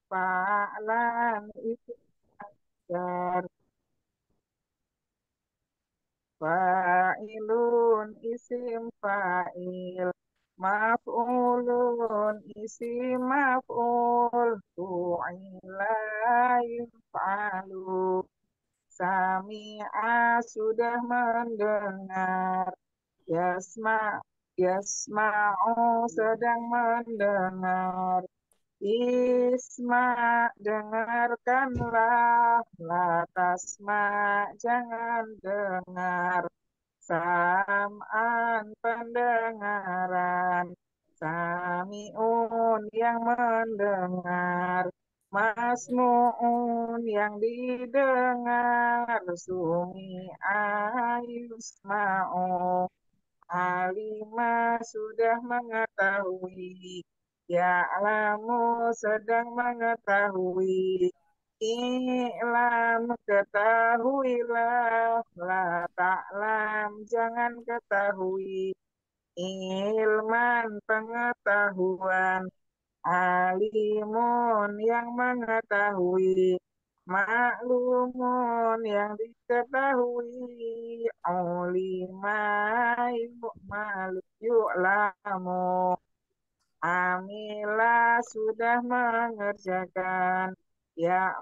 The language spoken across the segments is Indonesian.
fa'lan isim masdar, fa'ilun isim fa'il, maf'ulun isim maf'ul, fu'ila yuf'alu, sami'a sudah mendengar, yasma'u sedang mendengar, isma dengarkanlah, la tasma jangan dengar, sam'an pendengaran, sami'un yang mendengar, masmu'un yang didengar, sumi'a yusma'u, alimah sudah mengetahui, ya'lamu sedang mengetahui, i'lam ketahuilah, la ta'lam jangan ketahui, ilman pengetahuan, alimun yang mengetahui, maklumun yang diketahui, ulima yu'lamu, amila sudah mengerjakan,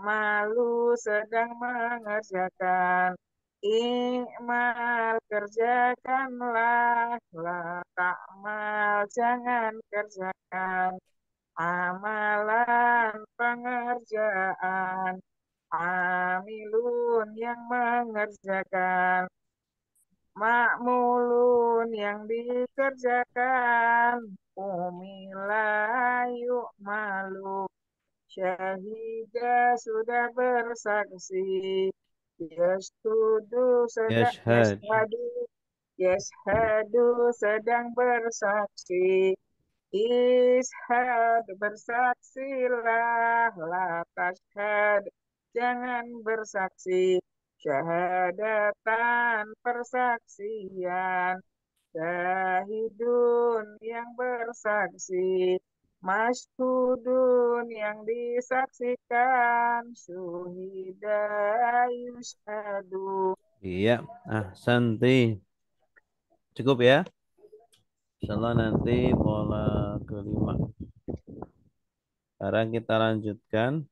malu sedang mengerjakan, ikmal kerjakanlah, la ta'mal jangan kerjakan, amalan pengerjaan, amilun yang mengerjakan, makmulun yang dikerjakan, umila malu, syahida sudah bersaksi, Yashhad. yashhadu sedang bersaksi, ishad bersaksilah, la tashhad jangan bersaksi, syahadatan persaksian, syahidun yang bersaksi, masyhudun yang disaksikan, syuhida yushadu. Iya. Santi. Cukup ya. Insyaallah nanti pola kelima. Sekarang kita lanjutkan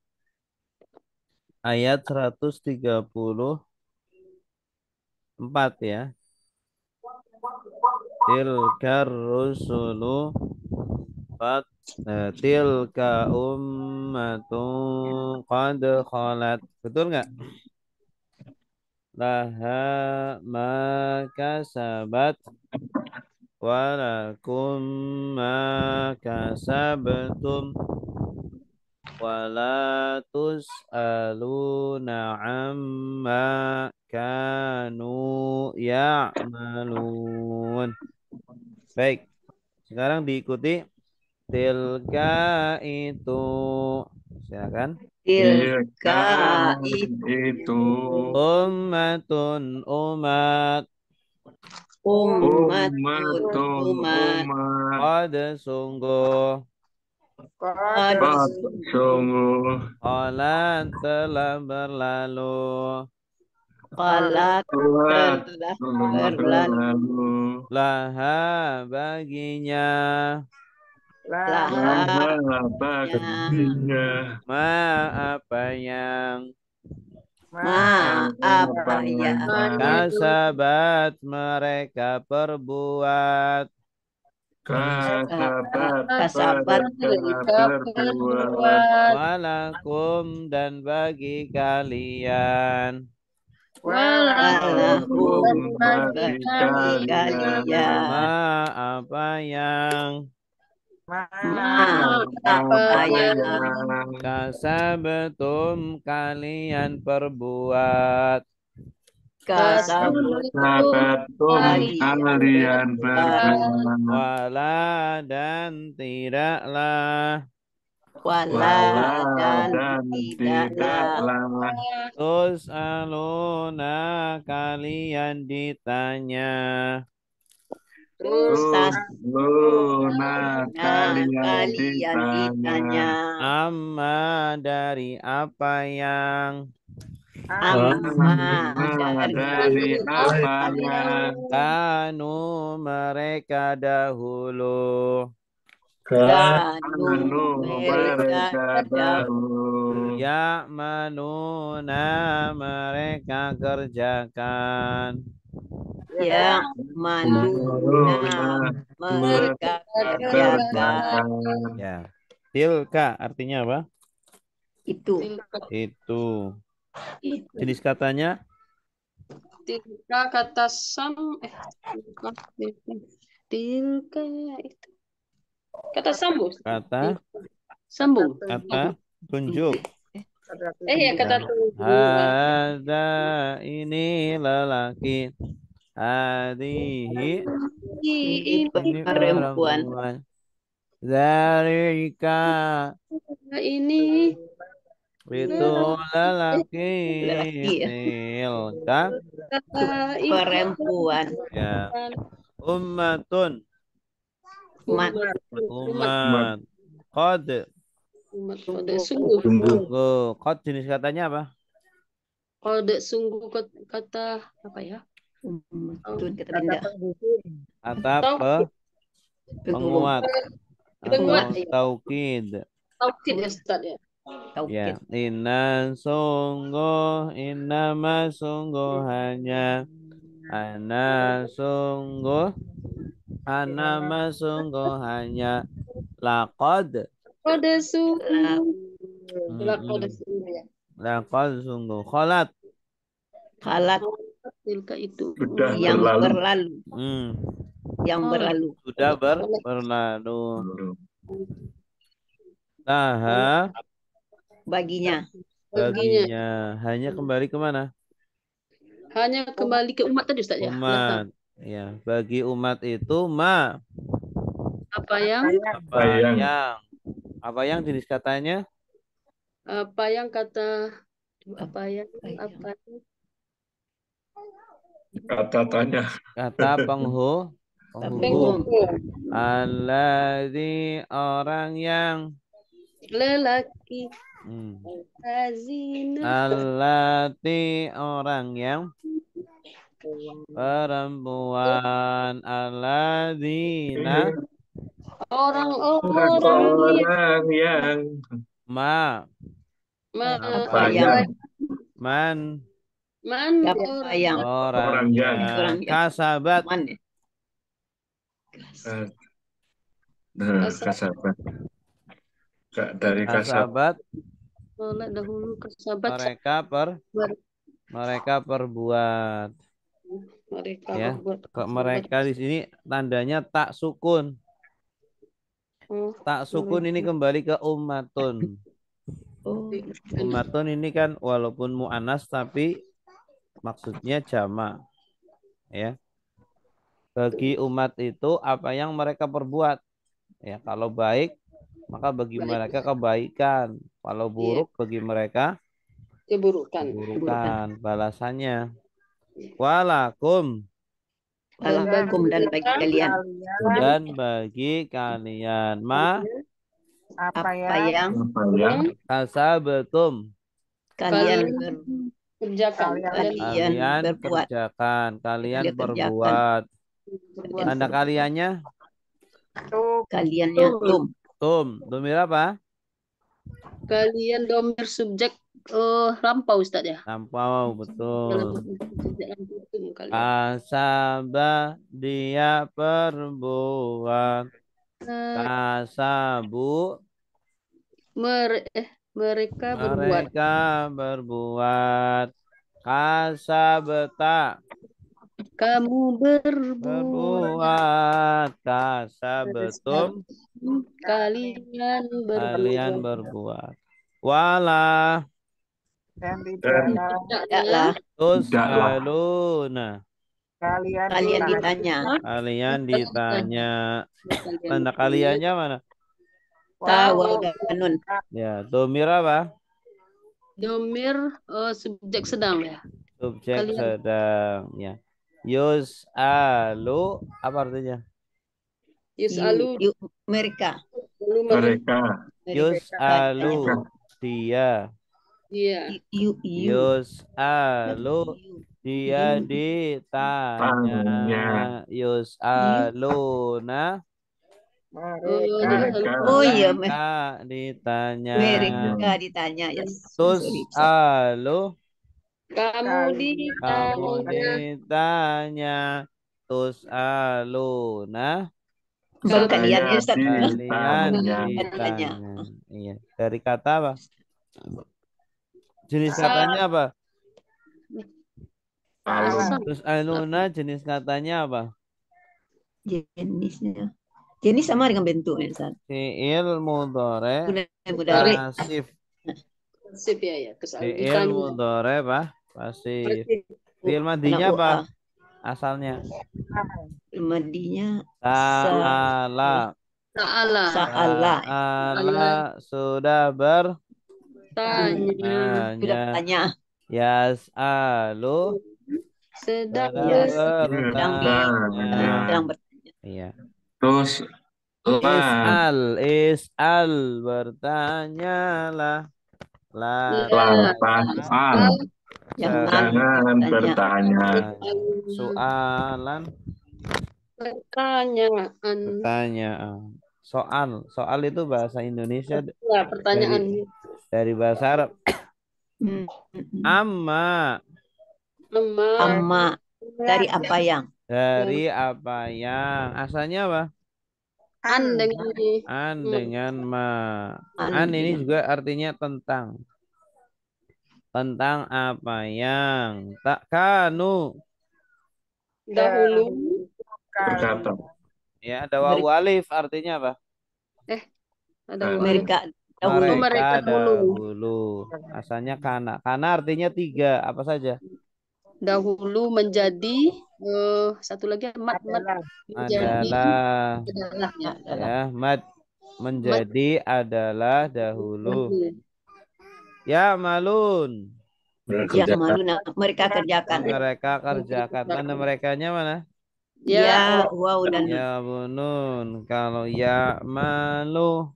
ayat 134 ya. Tilkar rusulu tilka ummatun qad khalat. Betul nggak? Laha ma kasabat walakum ma kasabtum wala tus'aluna amma kanu ya'malun. Baik, sekarang diikuti tilka itu. Silakan. Tilka itu Ummatun umat ummatun ummatun umat umat qad sungguh Qad qad sungguh qalat telah berlalu qalat telah telah berlalu berlalu laha baginya laha laha nya baginya ma apa yang ma apa apa yang kasabat mereka perbuat kasabat kasabat mereka berbuat walakum dan bagi kalian walahum walakum bagi bagi kalian ma kalian apa yang ma apa apa yang yang kasabetum kalian perbuat kasabutum kasabatum kalian kalian berbuat berbuat wala dan tidaklah wala wala dan dan tidaklah tidaklah tus aluna kalian ditanya Tus Luna kalian kalian ditanya. ditanya. Amma dari apa yang Amma dari Dari apa yang kanu mereka dahulu kanu anu mereka mereka dahulu ya manuna mereka kerjakan yang manuna mereka kerjakan. kerjakan. ya. Tilka artinya apa? Itu. Itu. Jenis katanya Tilka kata tilka, tilka itu kata sambung. kata Sambung. kata tunjuk. Ya kata tunggu. Ada ini lelaki. Hadihi Ini ini perempuan. perempuan. Zarika Ini itu lelaki. Lelaki ya. Tilka Perempuan. ya. Ummatun Umat. umat. Qad umat pada sungguh. sungguh. Qad jenis katanya apa? Pada sungguh kata apa ya? Umatun kata Dinda. Kata Penghubung. penguat Penguat. atau taukid. Taukid ya Ustaz ya. Ya, Taukid. innama sungguh hanya anama sungguh hanya laqad Pada sungguh. Pada Mm-mm. sungguh ya. laqad sungguh khalat Kalat Tilka itu. Sudah yang berlalu. berlalu. Yang berlalu. sudah berlalu. Taha Baginya. baginya hanya kembali kemana? Hanya kembali ke umat tadi Ustaz ya. Umat. Ya, bagi umat itu Apa yang apa yang jenis katanya? apa yang kata apa yang Kata tanya. Kata penghubung. Alladzi orang yang lelaki Hmm. hazina Allati orang yang perempuan alladzina orang-orang yang ma Apa yang man Siapa yang orang yang orang yang kasabat man ya? kasabat. Dari kasabat. oleh dahulu kesabat mereka perbuat mereka ya. berbuat Mereka di sini tandanya tak sukun. Tak sukun ini kembali ke ummatun. Ummatun ini kan walaupun mu'anas tapi maksudnya jamak. Ya. Bagi umat itu apa yang mereka perbuat. Ya, kalau baik maka bagi mereka kebaikan. Kalau buruk bagi mereka keburukan balasannya. Walakum Walakum dan bagi kalian. dan bagi kalian Apa yang kasabetum kalian kerjakan kalian berbuat. kerjakan, kalian Kalian perbuat. Tanda kaliannya Kaliannya domir apa? kalian domir subjek lampau Ustaz ya. Lampau, betul. Kalian. Kasaba dia perbuat. Kasabu mereka berbuat. Kasabeta kamu berbuat. Kasabetum kalian berbuat. Wala Dan tidaklah tus'aluna kalian ditanya. kalian ditanya. Tanda kaliannya mana? Tawaganun. Ya, domir apa? domir subjek sedang ya. Subjek Kalian. sedang ya. Yus'alu apa artinya? Yus'alu. Mereka. Mereka. Yus'alu dia. Iya. Yus'alu dia ditanya. Yus'aluna Mereka. Oh iya, mereka ditanya. mereka ditanya. Yes. Sorry. Tus'alu Kamu kamu ditanya. ditanya. Tus'aluna Berkalian ya, Ustaz. kalian Ditanya. ditanya. Iya. Dari kata apa? Jenis katanya apa? Tus'aluna jenis katanya apa? Jenisnya. Jenis sama dengan bentuknya, Ustaz. Fi'il mudhari Mudhari. pasif. Sip ya. Kesal Fi'il ditanya. mudhari apa? Pasif. Fi'il madinya apa? Asalnya. Madinya Sa'ala. Ta'ala. Sa'ala sudah Tanya. bertanya. Yas'alu Sedang sedang bertanya. bertanya. Iya. Terus Is'al bertanyalah. Jangan bertanya. Soalan pertanyaan. Soal itu bahasa Indonesia Ya, pertanyaan. dari bahasa Arab. Amma dari apa yang? dari apa yang asalnya apa? An dengan ini. An dengan ma. An ini juga artinya tentang. Tentang apa yang tak kanu Dahulu. Berkata. Ya, ada wawu alif artinya apa? Ada Mereka Mereka dahulu. Asalnya kana. Kana artinya 3. Apa saja? Dahulu menjadi satu lagi Adalah. Ya, menjadi adalah dahulu. Ya malun. Mereka kerjakan. Mereka kerjakan. Tanda merekanya mana? Ya, wow dan ya bunun. Kalau ya malu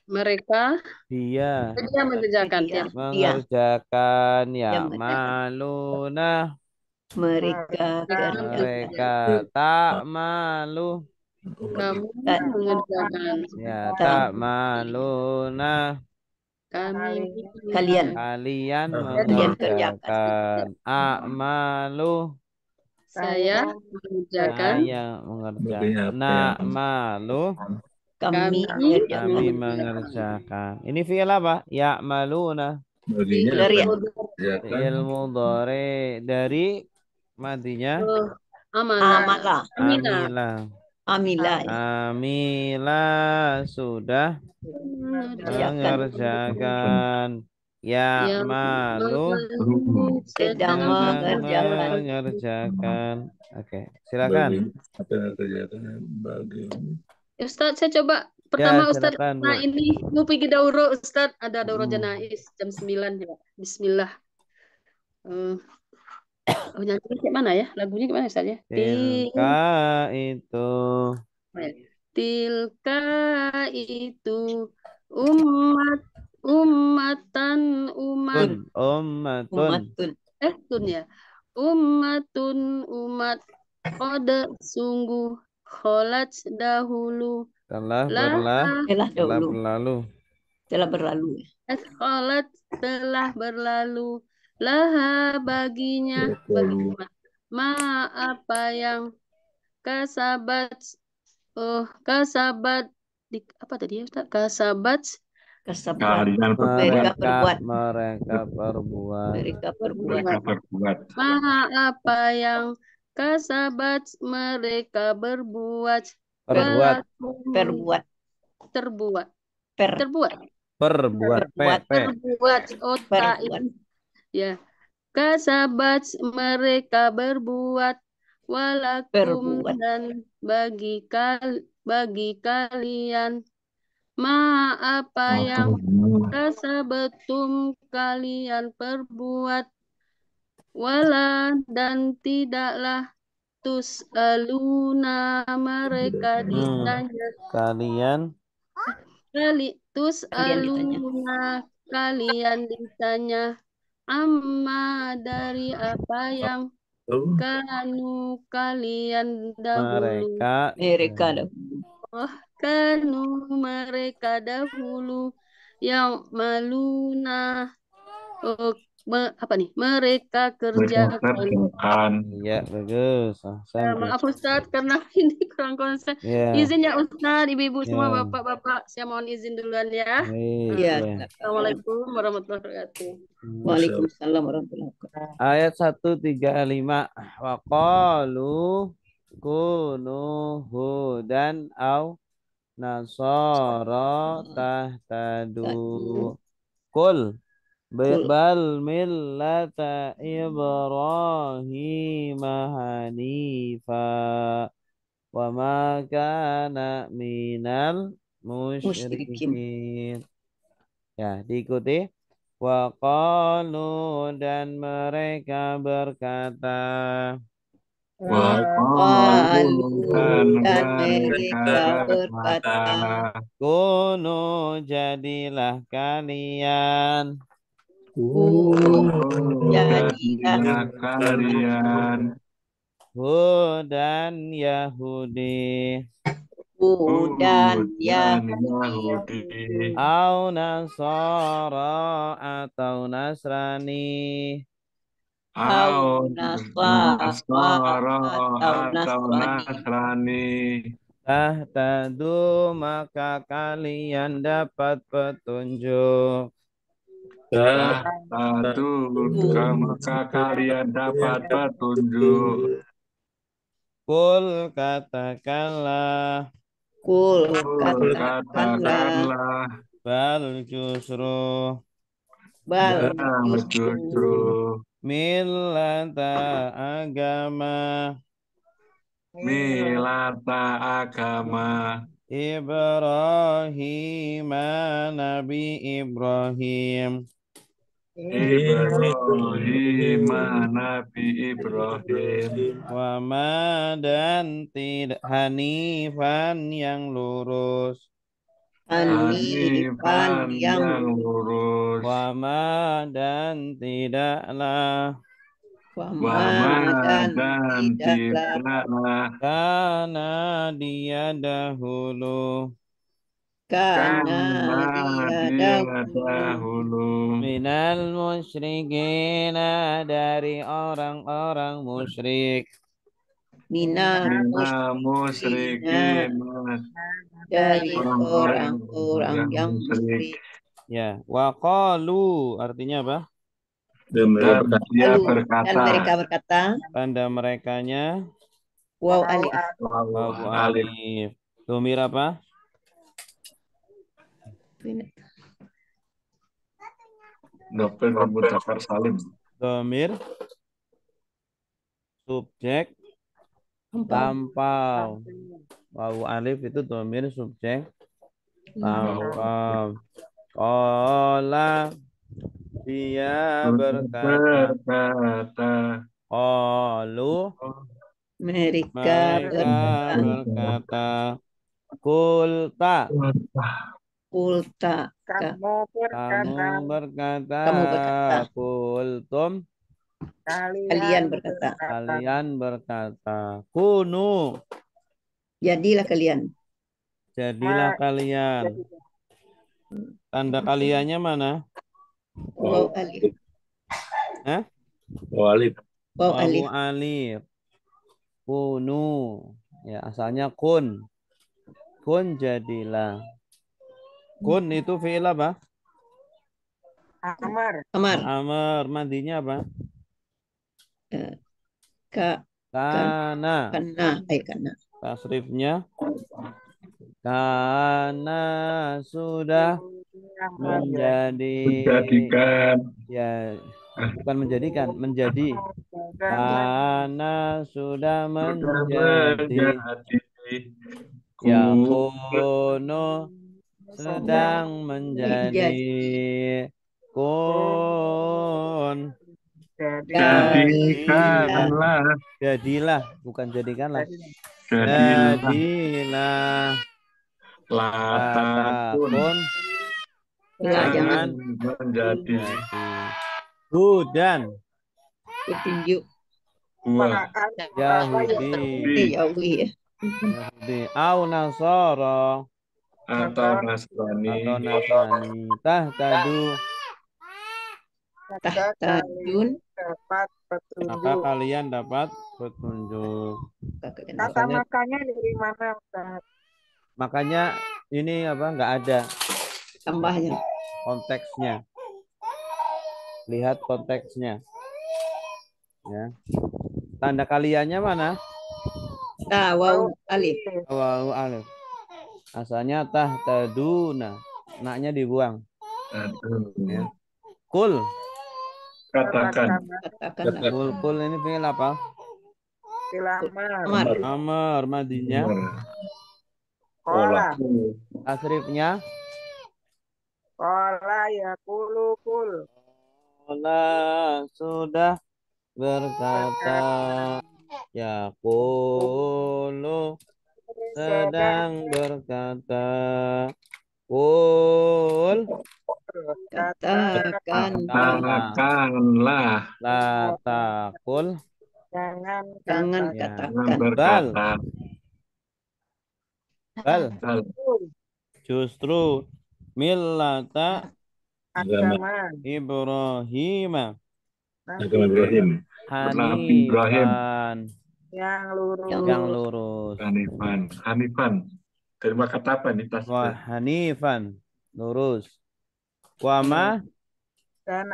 mereka dia mengerjakan. Mengerjakan ya maluna. Mereka tak malu. Kamu mengerjakan. Ya tak maluna. Kalian mengerjakan. A'malu. Saya mengerjakan. Na'malu. Kami mengerjakan. Ini fi'il apa? Ya'maluna. Fi'il mudhari dari madinya Amila sudah mengerjakan. Ya'malu sedang mengerjakan. Oke, silakan. Ustaz, saya coba pertama Ustaz. Silakan, Nah, ini mau pergi dauro Ustaz, ada dauro janais jam 9 ya. Bismillah. Nyanyi kayak mana ya? Lagunya gimana Ustaz ya? Tilka itu. Tilka itu ummatun. Tun ya. Umat qad sungguh kholat dahulu telah berlalu laha baginya ma apa yang kasabat apa tadi ya Ustaz? Kasabat mereka perbuat. Maha apa yang kasabat mereka berbuat. Ya. Kasabat mereka berbuat walakum dan bagi kalian ma apa yang kasabatum kalian perbuat wala dan tidaklah tus'aluna mereka ditanya Kalian kali Kalian ditanya. tus'aluna kalian ditanya amma dari apa yang kanu kalian dahulu mereka Mereka kanu mereka dahulu yang maluna apa nih mereka Mereka kerjakan. kerjakan. ya bagus. Maaf Ustadz karena ini kurang konsen. Ya. Izin ya Ustadz, ibu-ibu semua, Ya. bapak-bapak, saya mohon izin duluan ya. Baik, Ya. ya. Assalamualaikum warahmatullahi wabarakatuh. Waalaikumsalam warahmatullahi wabarakatuh. Ayat 135 wa qalu kunu hudan au nasara tahtadu kul bal millata Ibrahim hanifa wa ma kana minal musyrikin. Ya, diikuti. Wa qalu dan mereka berkata. Wa qalu dan mereka berkata. Kunu jadilah kalian. Jadilah kalian. Hudan Yahudi. Hudan Yahudi. Au Nasara atau Nasrani. Au Nasara atau Nasrani. Tahtadu maka kalian dapat petunjuk. Tahtadu maka kalian dapat petunjuk. Kul katakanlah. Bal justru. Millata agama. Ibrahim Nabi Ibrahim. Wa ma dan tidak hanifan yang lurus. Hanifan yang lurus. Wa ma dan tidaklah. Wa ma dan tidaklah. Karena dia dahulu. Karena dia dahulu. Minal musyrikin dari orang-orang musyrik. Minal musyrikin dari orang-orang yang musyrik. Ya, wa qalu artinya apa? Dan mereka berkata. Tanda merekanya Waw alif. Waw alif. Domir apa? Dopel mudzakkar salim. Domir subjek lampau. Waw alif itu domir subjek lampau. Qala dia berkata. Qalu mereka berkata. Kulta Kamu berkata. Kultum kalian berkata. Kunu jadilah kalian. Tanda kaliannya mana? Waw alif. Waw alif. Kunu. Ya, asalnya kun. Kun jadilah. Kun itu fi'il apa? Amar. Mandinya apa? Kana. Tasrifnya karena sudah menjadikan. Ya, bukan menjadi. Karena sudah menjadi. Yakunu sedang menjadi. Kun jadikanlah Jadilah, bukan jadikanlah. Jadilah Jadilah. latakun Latakun. Lah, Jangan menjadi hudan. petunjuk. buah Yahudi. Yahudi ya. Yahudi. Au Nasara. atau Nasrani Atau Nasrani. Tahtadu. Tahtadun. dapat Maka petunjuk. kalian dapat petunjuk. Kata makanya dari mana, Ustaz? Makanya ini apa? Nggak ada Tambahnya. konteksnya. Lihat konteksnya. Ya. Tanda kaliannya mana? Waw alif. Wawu alif. Asalnya tahtaduna. Naknya dibuang. aduh Ya. Kul. katakan Katakanlah. Kul ini fi'il apa? Dilamar. Amar madinya. Kola. Tasrifnya. Kola ya kul. Allah sudah berkata. Yaqulu sedang berkata. Kul. katakanlah La takul. Jangan Jangan Ya. katakan. berkata Bal. Justru millata agama Ibrahim agama Ibrahim Nabi Ibrahim hanifan yang lurus. yang lurus. Hanifan dari kata apa nih tas Wah, hanifan lurus. Wama Dan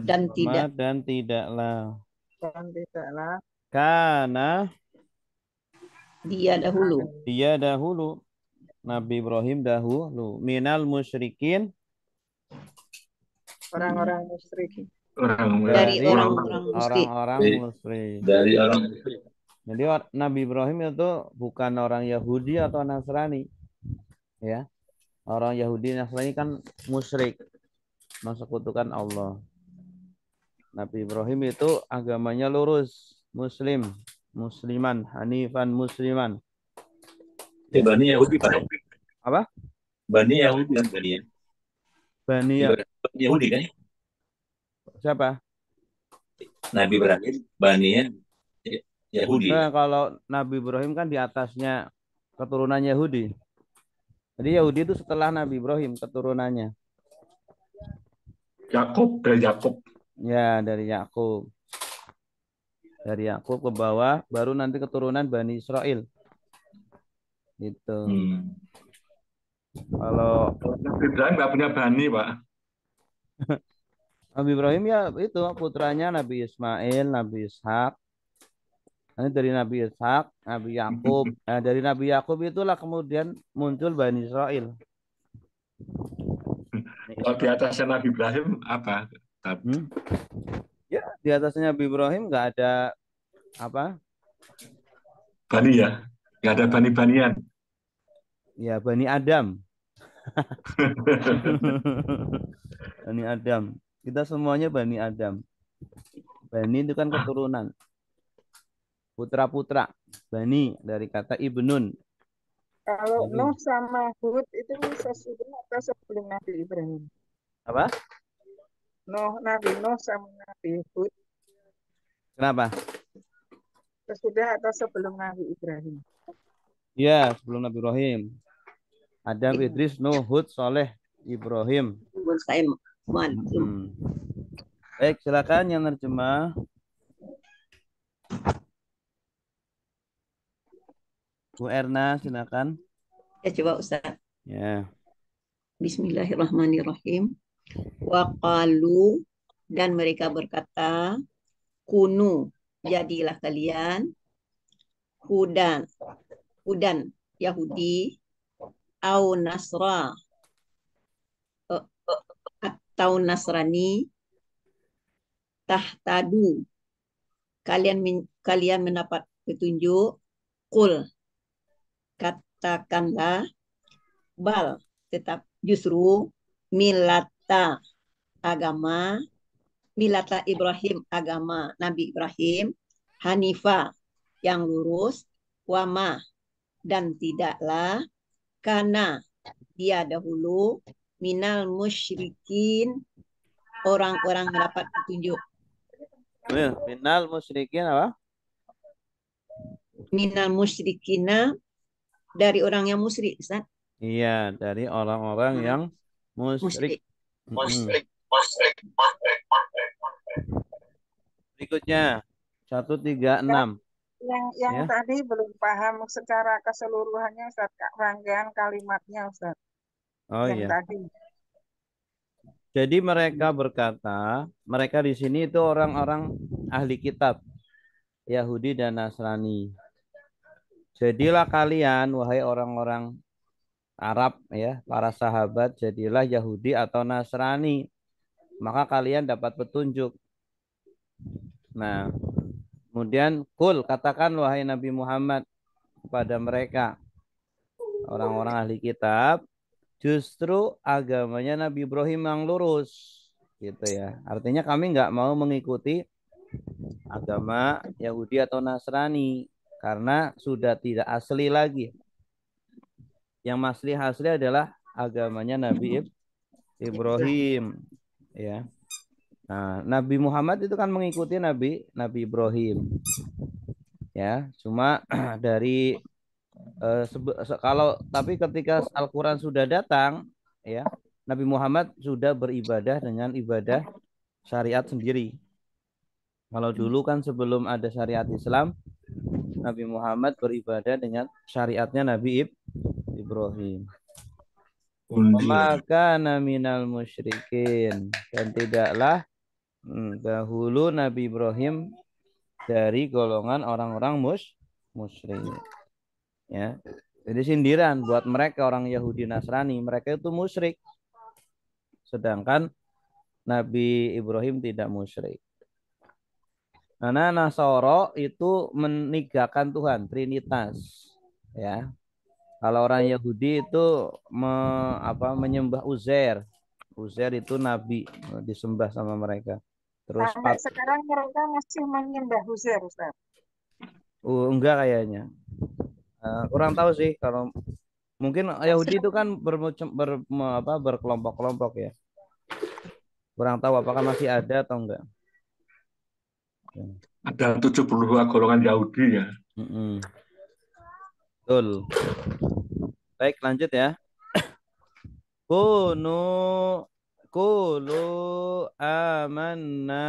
Dan tidak. dan tidaklah. dan tidaklah Karena Dia dahulu. dia dahulu Nabi Ibrahim dahulu minal musyrikin orang-orang musyrik. Dari orang-orang musyrik. orang-orang musyrik. Dari orang musyrik. Jadi Nabi Ibrahim itu bukan orang Yahudi atau Nasrani. Ya. Orang Yahudi Nasrani kan musyrik, mensekutukan Allah. Nabi Ibrahim itu agamanya lurus, musliman, hanifan musliman. Bani Yahudi Pak. Apa? Bani Yahudi kan Bani ya. Bani Yahudi kan? Siapa? Nabi Ibrahim Bani Yahudi. Nah, kalau Nabi Ibrahim kan di atasnya keturunan Yahudi. Jadi Yahudi itu setelah Nabi Ibrahim keturunannya. Dari Yakub. Ya, dari Yakub. Dari Yakub ke bawah, baru nanti keturunan Bani Israel. Gitu. Kalau Nabi Ibrahim nggak punya bani, Pak. Nabi Ibrahim ya itu putranya Nabi Ismail, Nabi Ishak. Nanti dari Nabi Ishak, Nabi Yakub. Nah, dari Nabi Yakub itulah kemudian muncul Bani Israel. Kalau di atasnya Nabi Ibrahim apa? Ya, di atasnya Nabi Ibrahim nggak ada apa? Bani ya, nggak ada bani-banian. Ya, Bani Adam. Bani Adam. Kita semuanya Bani Adam. Bani itu kan keturunan. Putra-putra. Bani dari kata Ibnun. Kalau Nuh sama Hud itu sesudah atau sebelum Nabi Ibrahim? Apa? Nabi Nuh sama Nabi Hud. Kenapa? Sesudah atau sebelum Nabi Ibrahim? Ya, sebelum Nabi Ibrahim. Adam, Idris, Nuh, Hud, Soleh, Ibrahim. Baik, silakan yang terjemah. Bu Erna, silakan. Ya, coba Ustaz. Ya. Bismillahirrahmanirrahim. Wa qalu, dan mereka berkata, kunu, jadilah kalian, hudan Yahudi, au Nasra, atau Nasrani, tahtadu, kalian mendapat petunjuk, kul, katakanlah, bal, tetap justru milata Ibrahim, agama Nabi Ibrahim, Hanifa yang lurus, wama dan tidaklah, karena dia dahulu minal musyrikin orang-orang yang dapat petunjuk. Minal musyrikin apa? Minal musyrikina dari orang yang musyrik, Ustaz. Iya, dari orang-orang yang musyrik. Musyrik. Berikutnya 136. Yang Ya. tadi belum paham secara keseluruhannya Ustaz, rangkaian kalimatnya Ustaz. Oh Yang iya. tadi. Jadi mereka berkata, mereka di sini itu orang-orang ahli kitab, Yahudi dan Nasrani. Jadilah kalian, wahai orang-orang Arab, ya, para sahabat, jadilah Yahudi atau Nasrani, maka kalian dapat petunjuk. Nah, kemudian katakan wahai Nabi Muhammad kepada mereka, orang-orang ahli kitab, justru agamanya Nabi Ibrahim yang lurus, gitu ya. Artinya kami nggak mau mengikuti agama Yahudi atau Nasrani karena sudah tidak asli lagi. Yang asli adalah agamanya Nabi Ibrahim, ya. Nah, Nabi Muhammad itu kan mengikuti Nabi Ibrahim, ya. Cuma dari tapi ketika Al-Quran sudah datang, ya, Nabi Muhammad sudah beribadah dengan ibadah syariat sendiri. Kalau dulu kan sebelum ada syariat Islam, Nabi Muhammad beribadah dengan syariatnya Nabi Ibrahim. Maka minal musyrikin, dan tidaklah dahulu Nabi Ibrahim dari golongan orang-orang musyrik. Ya. Jadi sindiran buat mereka orang Yahudi Nasrani, mereka itu musyrik. Sedangkan Nabi Ibrahim tidak musyrik. Karena Nasoro itu menigakan Tuhan, Trinitas, ya. Kalau orang Yahudi itu menyembah Uzair. Uzair itu nabi, disembah sama mereka. Terus Sampai sekarang mereka masih menyembah Uzair, Ustaz. Enggak kayaknya. Kurang tahu sih, kalau mungkin Yahudi itu kan berkelompok-kelompok ya. Kurang tahu apakah masih ada atau enggak. Ada 72 golongan Yahudi ya. Betul. Baik, lanjut ya. Qulu amanna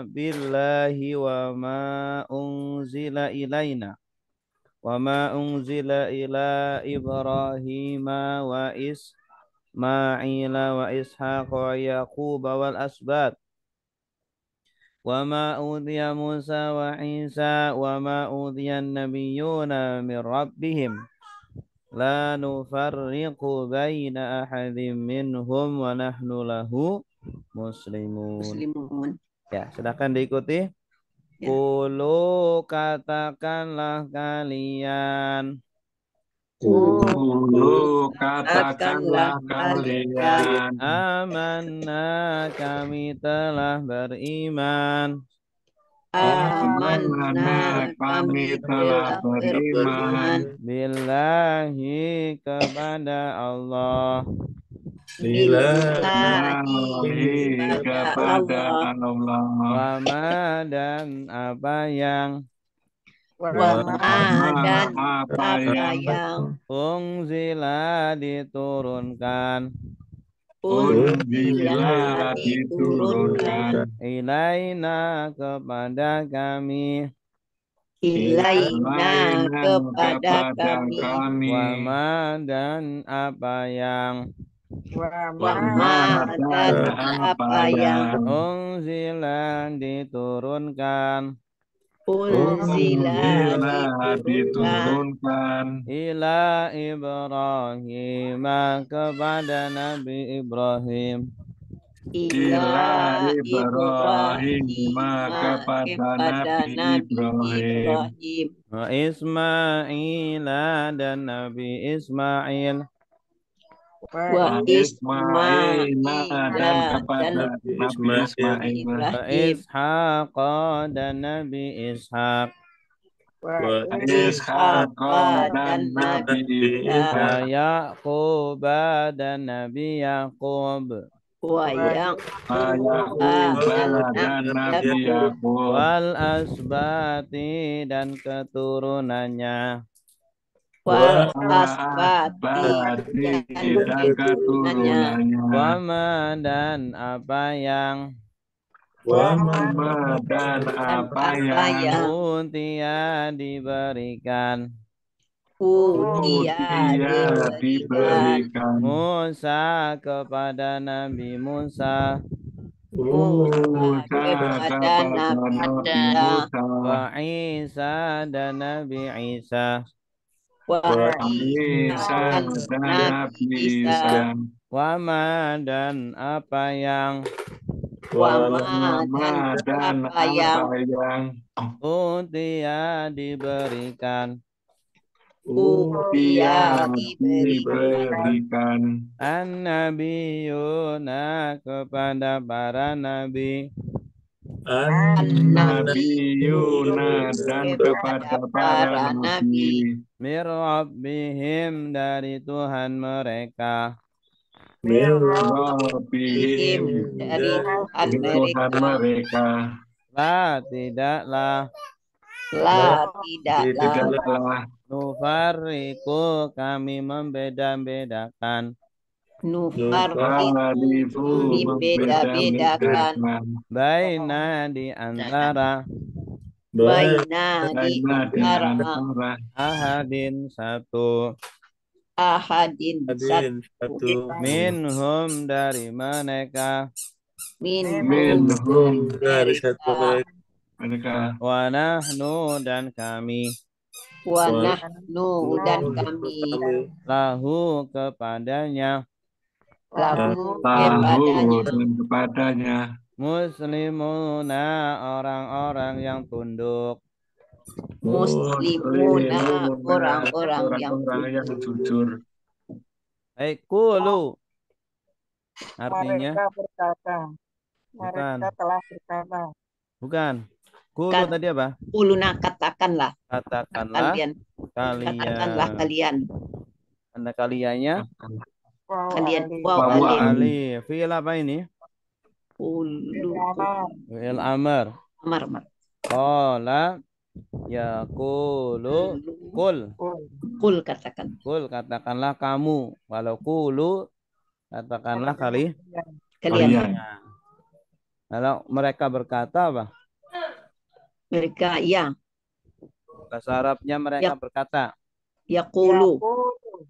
billahi wa ma unzila ilaina wa ma unzila ila Ibrahima wa Ismaila wa Ishaq wa Yaqub wal asbat wa ma udhiya Musa wa Isa wa ma udhiya an-nabiyyuna min rabbihim la nufarriqu baina ahadin minhum wa nahnu lahu muslimun. Ya, silakan diikuti. Qulu, katakanlah kalian. Qulu, katakanlah kalian. Amanna, kami telah beriman. Amanna, kami telah beriman. Billahi, kepada Allah. Billahi, kepada Allah. Wama, dan apa yang unzila diturunkan. Ilaina, kepada kami. Kepada kami. Wama, dan apa yang unzila diturunkan. Ila Ibrahim, kepada Nabi Ibrahim. Kepada Nabi Ibrahim. Wa Ismail, dan Nabi Ismail. wa Ismaila dan Ismaila kepada dan Nabi Ismail wa Ibrahim Ishaq dan Nabi Ishaq Wa Ishaq dan dan Nabi Nabi wa Ishaq Yaqub dan Nabi Yaqub wa Yaqub dan Nabi Yakub wal asbati dan keturunannya wal wal asbati asbati dan dan keturunannya keturunannya wama dan apa yang Wama dan dan apa apa yang yang utia diberikan utia dia diberikan diberikan Musa kepada Nabi Musa Musa Musa kepada kepada Nabi Nabi Musa wa Isa dan Nabi Isa wa Isa dan dan Nabi Nabi Isa Isa wama dan apa yang wama Wama dan dan apa yang apa yang utia diberikan utia dia diberikan diberikan an-nabiyuna kepada para nabi Nabi Nabi dan kepada para nabi mir rabbihim dari Tuhan mereka Bihim Rabbihim dari Tuhan Tuhan mereka mereka tidaklah tidaklah tidaklah nufarriku kami membeda-bedakan nufarriku Halifu kami beda-bedakan membeda-bedakan baina di antara baina di Baina di antara antara ahadin satu ahadin satu minhum dari mereka minhum dari mereka mereka wa nahnu dan kami wa nahnu dan kami lahu kepadanya lahu tahu kepadanya dan kepadanya muslimuna orang-orang yang tunduk muslimuna orang-orang yang orang-orang yang jujur kulu artinya Mereka berkata. Bukan. Mereka telah berkata. bukan kulu Kat- tadi apa uluna katakanlah katakanlah katakanlah kalian anda kaliannya kalian Wow, wow Wow, alif ali fi'il apa ini ulu fi'il amr amar qala yaqulu kul kul katakan kul katakanlah kamu walau kulu katakanlah kalian kalian kalau mereka berkata apa mereka ya bahasa Arabnya mereka Ya. berkata yaqulu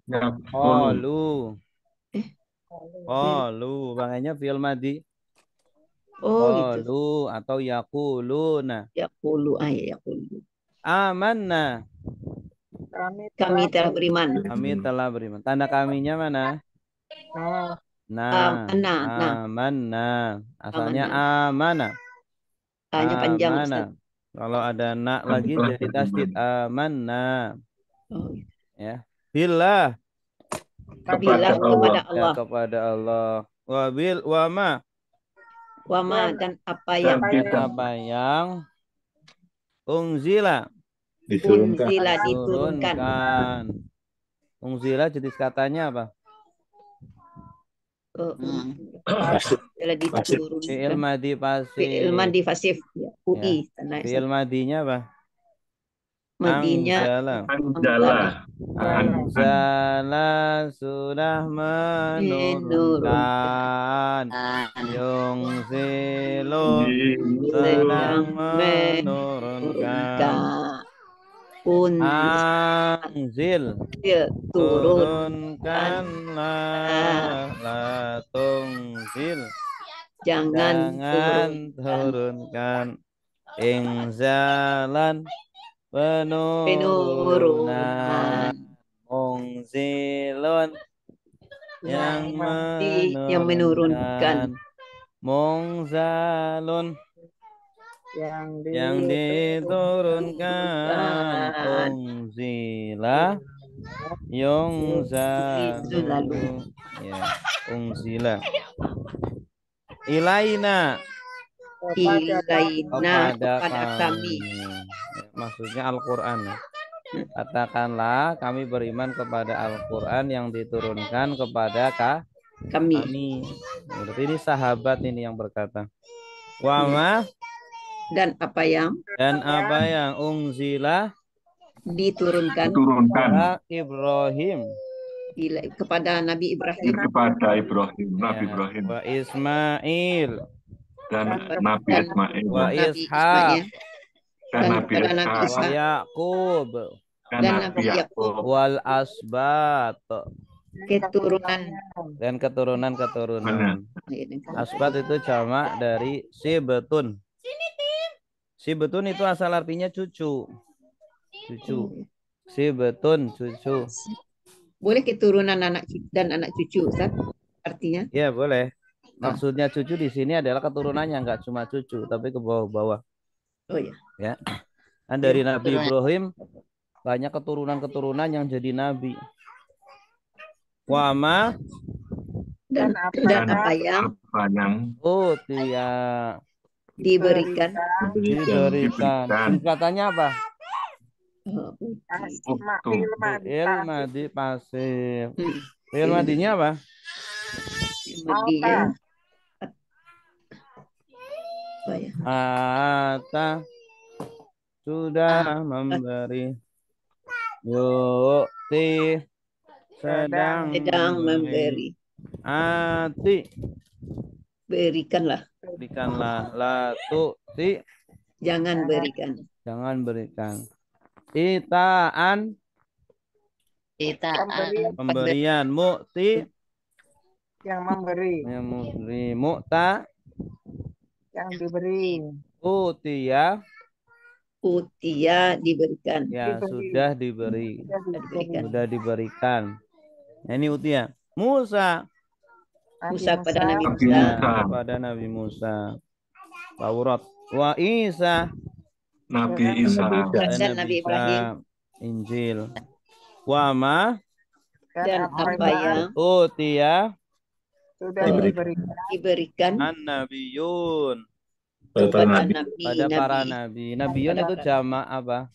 ya qalu makanya fi'il madhi oh gitu qalu atau yaquluna yaqulu yaqulu amanna kami telah beriman kami telah beriman tanda kaminya mana Nah, amanna asalnya amana hanya panjang amana Ustaz. kalau ada na lagi telah jadi tasdid amanna Oh, gitu. ya billah Billah kepada ya Allah kepada Allah wabil wama wama dan apa dan yang kita apa yang unzila unzila diturunkan turunkan unzila jenis katanya apa telah fi'il diturunkan madhi pasif fi'il madi fasif ya UI tanda fi'il madinya apa madinya Anjala anzala sudah menurunkan yungzilu sedang menurunkan anzil turunkanlah la tungzil jangan turunkan ingzalan penurunan mungzilun yang menurunkan mungzalun yang diturunkan unzila yungzalu Ya, unzila. Ilaina kepada Ilaina kepada kepada kami. kami. Ya, maksudnya Al-Qur'an. Katakanlah kami beriman kepada Al-Qur'an yang diturunkan kepada Kami. kami. Berarti ini sahabat ini yang berkata. Wama Dan apa yang dan apa yang unzila diturunkan Turunkan kepada Ibrahim kepada Nabi Ibrahim kepada Ibrahim, Nabi ya, Ibrahim wa Ismail dan Nabi dan Ismail wa Nabi Ishaq Ismail dan dan Nabi kepada Nabi wa Ishak Ishak Yaqub dan dan Nabi Nabi Yakub, Yakub wal asbat keturunan. dan keturunan-keturunan. Asbat itu jamak dari sibetun. Sibetun itu asal artinya cucu. Sibetun cucu. Boleh keturunan dan anak cucu, Ustaz? Artinya? Ya, boleh. Maksudnya cucu di sini adalah keturunannya, enggak cuma cucu, tapi ke bawah-bawah. Oh ya. Ya. Dan dari Nabi keturunan. Ibrahim banyak keturunan-keturunan yang jadi nabi. Wama Dan apa yang apa yang dia diberikan diberikan. Singkatannya apa? Fi'il madi pasif. Fi'il madinya apa? Kemudian apa ya? Ata sudah memberi. Yukti sedang memberi. Ati Berikanlah, berikanlah. La tu'ti jangan berikan. jangan berikan. Itaan pemberian. Mu'ti yang memberi, yang memberi. Mu'ta yang diberi, utiya Utia diberikan. ya sudah diberi. Diberikan. Sudah diberikan. Nah, ini utia. Musa Musa pada Nabi Nabi Musa. Musa, kepada Nabi Musa. Taurat. Wa Isa Nabi Isa Dan Nabi Ibrahim. Injil. Wa ma Dan apa yang utia sudah diberikan an-nabiyun kepada pada para nabi. nabi. Nabiyun itu jamak apa?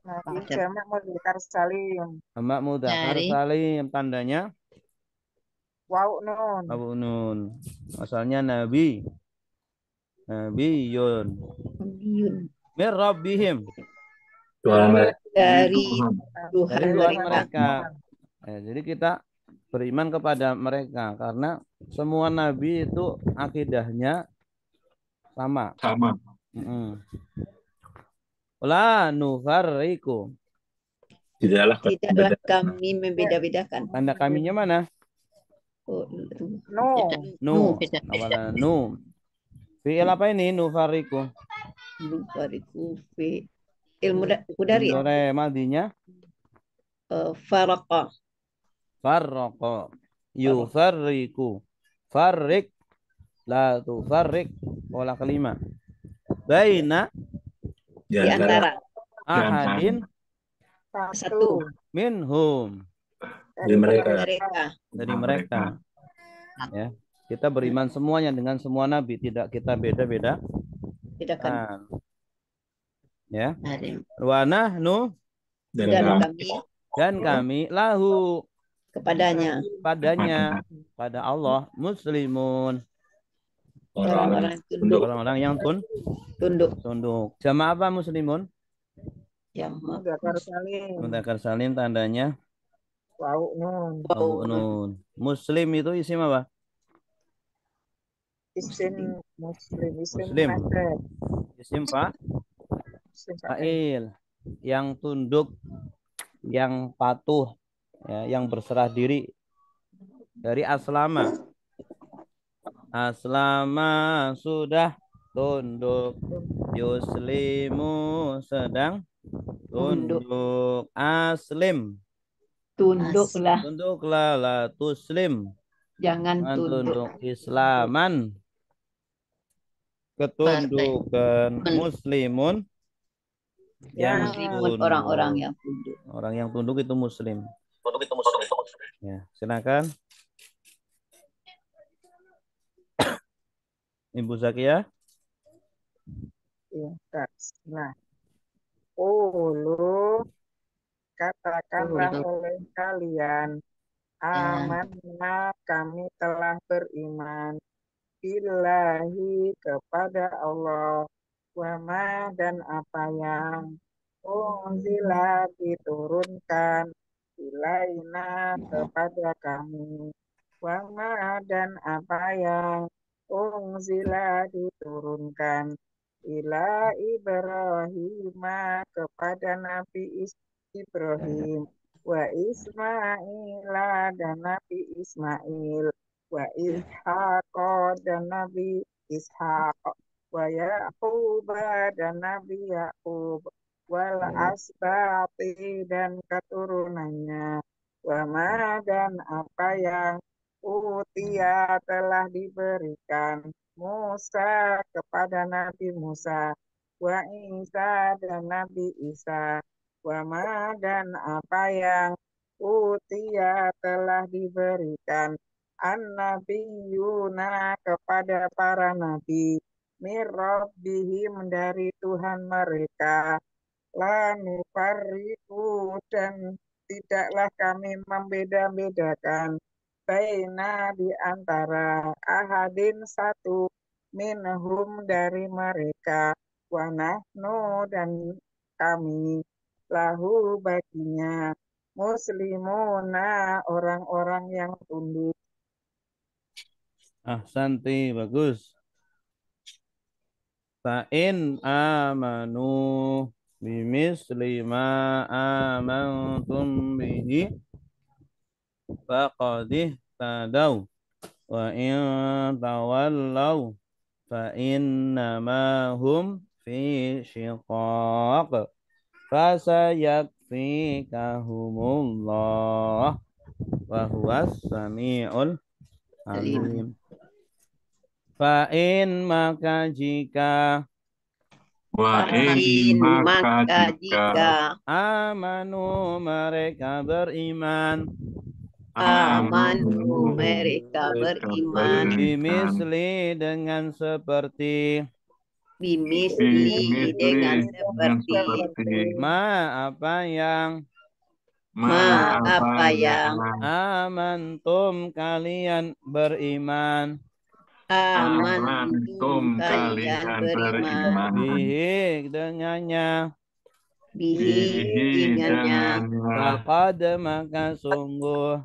Nabi jamak mudzakkar salim. Jamak mudzakkar salim. Tandanya Wau nun. Abu Nun. Asalnya nabi. Nabiyun. Mir rabbihim. Dari Tuhan Dari Tuhan mereka. mereka. Jadi kita beriman kepada mereka karena semua nabi itu akidahnya sama. sama. La nufarriqu. Tidaklah kami membeda-bedakan. Tanda kaminya mana? Oh, Nu. Awalan nu. Fi'il apa ini? Nufarriqu. Nufariku fi ilmu mudari. Sore madinya Faraqa. farraqa. Yufarriqu. Farriq. La tufarriq. Pola kelima. Baina Di antara ahadin satu minhum. Dari mereka. Dari mereka. Ya. Kita beriman semuanya dengan semua nabi, tidak kita beda-beda. bedakan. Ya. Wa nahnu dan kami lahu kepadanya pada Allah muslimun orang-orang tunduk. orang-orang yang Tunduk. Jamaah apa muslimun? Mudzakkar salim. Mudzakkar salim tandanya Wau nun. nun. Muslim itu isim apa? Isim muslim. Muslim. Mufrad. Isim fa'il. Yang tunduk, yang patuh, ya, yang berserah diri. Dari aslama. Aslama sudah tunduk. Yuslimu sedang tunduk. Aslim. Tunduklah la tuslim. Jangan tunduk. Islaman. Ketundukan muslimun yang tunduk. orang-orang yang tunduk. Orang yang tunduk itu muslim. Ya, silakan Ibu Zakia. Ya, Kak. Nah, ulu katakanlah Dulu. oleh kalian, Ya. amanah kami telah beriman billahi kepada Allah, wama dan apa yang unzila diturunkan ilaina kepada kami, wama dan apa yang unzila diturunkan ila Ibrahim kepada Nabi Ibrahim, wa Ismaila dan Nabi Ismail, wa Ishaq dan Nabi Ishaq, wa Yaqub dan Nabi Yaqub, wal asbati dan keturunannya, wa ma dan apa yang utia telah diberikan Musa kepada Nabi Musa, wa Isa dan Nabi Isa, wa ma dan apa yang utia telah diberikan an-nabiyuna kepada para nabi mir rabbihim dari Tuhan mereka, la nufarriqu dan tidaklah kami membeda-bedakan baina di antara ahadin satu minhum dari mereka, wa nahnu dan kami lahu baginya muslimuna orang-orang yang tunduk. Ahsanti, bagus. Fa'in amanu bimisli ma amantum bihi faqadih tadau wa in tawallaw fa innama hum fi shiqaq fasayakfikahumullah wa huwas samiul alim. Fa'in maka jika Wa Fa'in maka maka jika jika amanu mereka beriman amanu mereka beriman bimisli dengan seperti bimisli dengan seperti ma apa yang apa yang amantum kalian beriman amantum kalian beriman bihi dengannya bihi dengannya faqad maka sungguh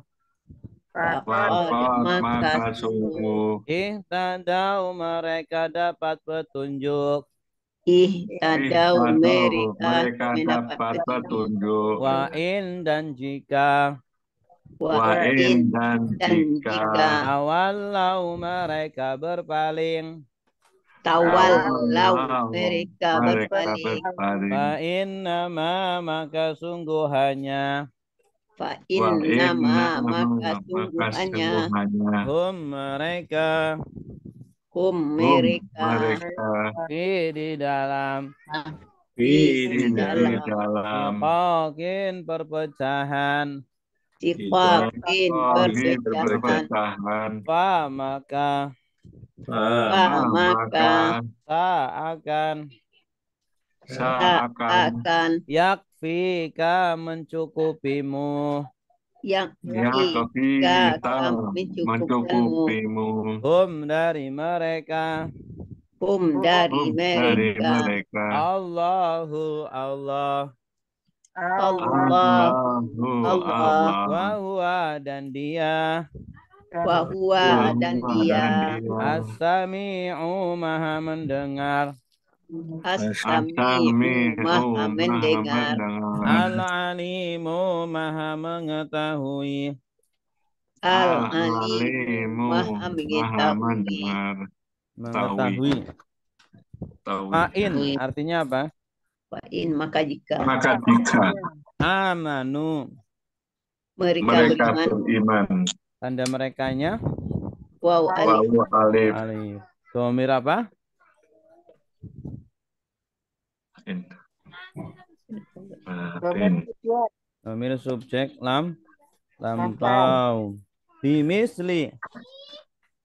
maka sungguh ihtadau mereka dapat petunjuk ihtadau mereka mendapat petunjuk wa in dan jika wa in dan dan jika jika awallau mereka berpaling tawallau mereka berpaling fa innama maka sungguhannya fa innama maka sungguhannya hum mereka mereka fi di dalam di dalam siqaqin perpecahan siqaqin perpecahan fa maka maka seakan yakfika mencukupimu yakfika mencukupimu dari mereka dari mereka Allahu Allah Allah wa huwa dan dia as-sami'u maha mendengar as-sami'u maha mendengar al-alimu maha mengetahui al-alimu maha mengetahui Fa'in artinya apa? Fa'in maka jika Amanu mereka beriman. Tanda merekanya waw alif. Alif. Domir apa? Domir subjek lam lampau. Bimisli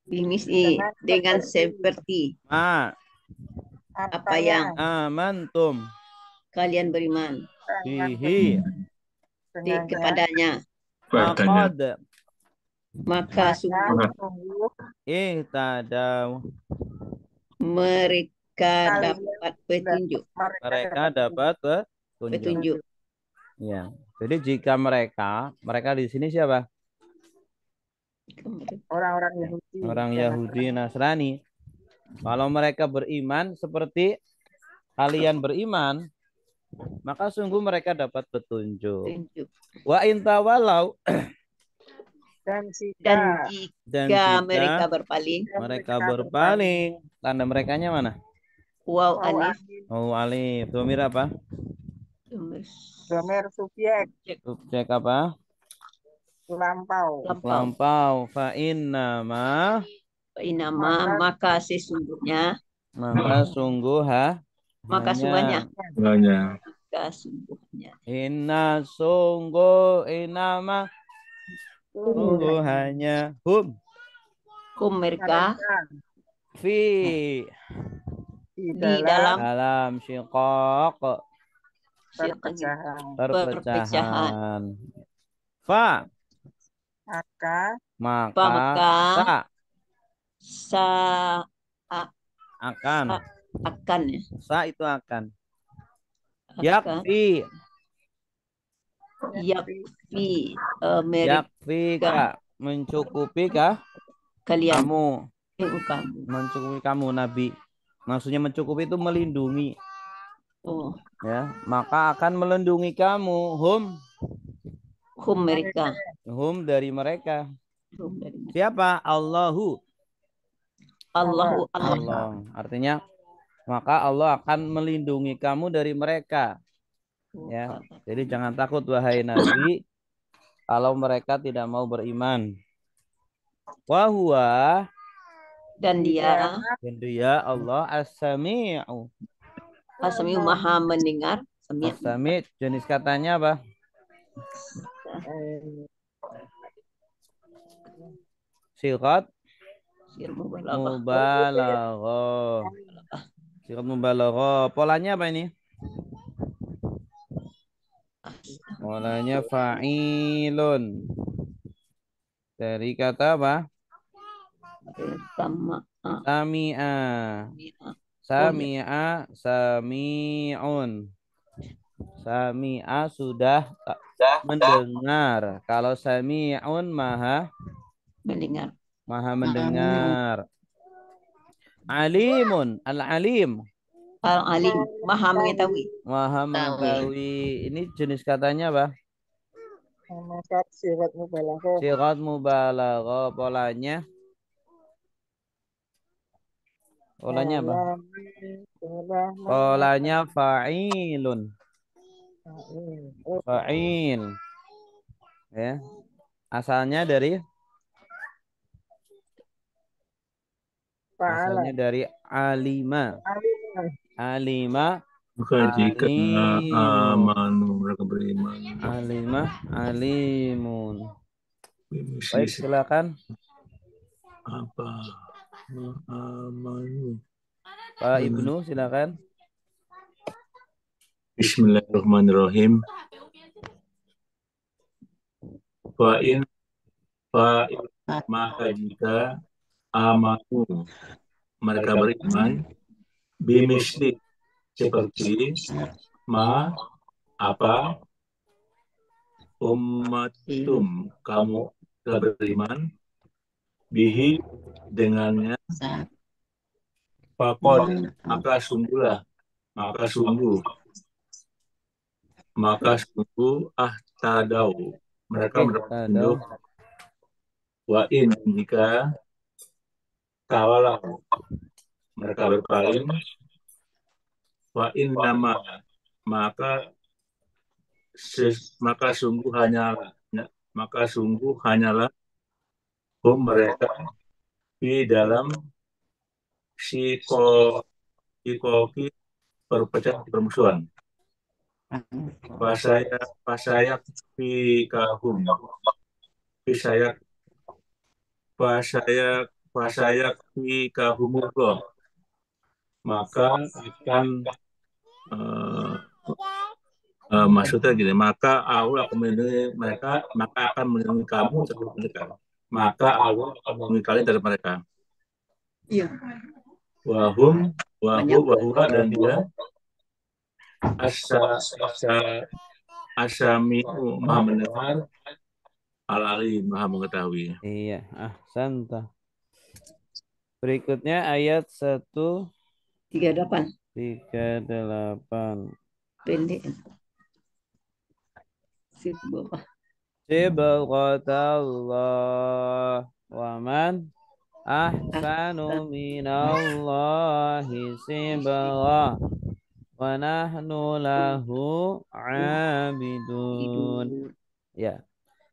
Bimisi dengan seperti ma apa yang amantum kalian beriman bihi kepadanya, Padanya. laqad maka sungguh sungguh ihtadaw mereka kalian dapat petunjuk. mereka dapat petunjuk. Petunjuk. Ya. Jadi jika mereka di sini siapa? orang-orang Yahudi. Orang Yahudi Nasrani. Kalau mereka beriman seperti kalian beriman, maka sungguh mereka dapat petunjuk. Petunjuk. Wa intawalau Dan Dan dan jika jika mereka berpaling, mereka berpaling, tanda merekanya mana? waw alif Oh, alif. Domir apa? Domer subjek Subjek apa? lampau. Lampau. Fa innama Inama maka sesungguhnya maka sungguh maka sungguhnya Padanya. maka sungguhnya inna sungguh inama sungguh hanya mereka fi di di dalam dalam syiqaq perpecahan. perpecahan. Fa Maka maka sa sa akan akan ya sa itu akan akan yakfi yakfi mereka yakfika mencukupi kalian kamu bukan mencukupi kamu Nabi. Maksudnya mencukupi itu melindungi, oh ya. Maka akan melindungi kamu mereka dari mereka. dari mereka. Siapa? Allahu. Allah Allah. Artinya maka Allah akan melindungi kamu dari mereka. Ya. Jadi jangan takut wahai Nabi kalau mereka tidak mau beriman. Wa huwa dan dia Allah as-sami'u. As-Sami'u maha mendengar. As-sami' jenis katanya apa? Sigat mubalaghah. Sigat mubalaghah. Polanya apa ini? Polanya fa'ilun. Dari kata apa? Sami'a. Sami'a, sami'un. Sami'a sudah mendengar. Kalau sami'un maha mendengar. Alimun, al-alim. Al-alim maha mengetahui. Maha mengetahui. Ini jenis katanya apa? sirat mubalaghah. Sigat mubalaghah. Polanya apa? Polanya fa'ilun. Fa'il. Ya. Asalnya dari alima. Alima. Maka jika alimun. amanu mereka beriman. Alimun. Baik, silakan. Apa? Amanu. Pak Ibnu, silakan. Bismillahirrahmanirrahim. Fa'in maka jika amanu mereka beriman bimisli seperti apa ummatum kamu telah beriman bihi dengannya fakod maka sungguh tadau mereka berpetunjuk wa in jika tawalau mereka berpaling wa in nama maka sungguh hanyalah mereka di dalam psikoki permusuhan pasaya fi kahum Bisayak, Fasayak, Fasayak Fika Humullah. Maka akan eh, maksudnya gini, maka Allah akan melindungi mereka, maka akan melindungi kamu dari mereka. Maka Allah akan melindungi kalian dari mereka. Iya. Wahum, Banyak. wahua dan dia asyami'u maha mendengar, al-alim maha mengetahui. Iya, ahsanta. Berikutnya ayat 38. 138. Pendek. Sibuk. Sibghatallah wa man ahsanu minallahi sibgha wa nahnu lahu abidun. Ya.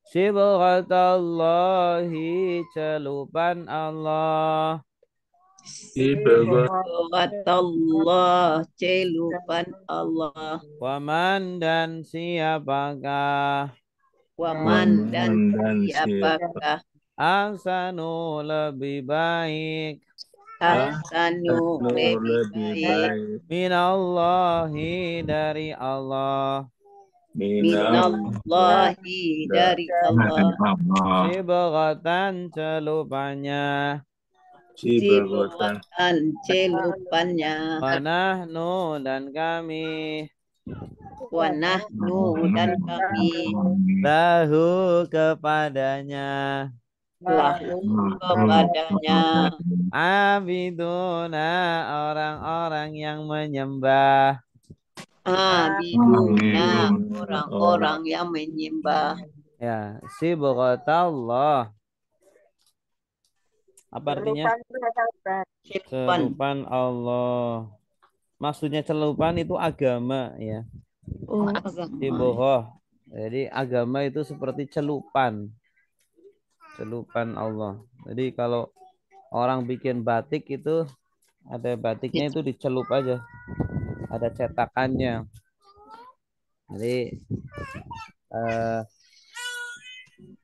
Sibghatallahi celupan Allah. Allah, celupan Allah. Waman dan siapakah Waman dan siapa siapakah ahsanu lebih baik ahsanu lebih baik minallahi dari Allah. minallahi dari Allah. Sibghatan celupannya. Sibghatan celupannya. Wa nahnu dan kami Wa nahnu dan kami lahu kepadanya lahu kepadanya abiduna orang-orang yang menyembah. abiduna orang-orang yang menyembah. Ya, sibghatallah. Apa artinya? Celupan. Celupan Allah. Maksudnya celupan itu agama ya. Oh, agama. Sibghah. Jadi agama itu seperti celupan. Celupan Allah. Jadi kalau orang bikin batik itu ada batiknya itu dicelup aja. Ada cetakannya. Jadi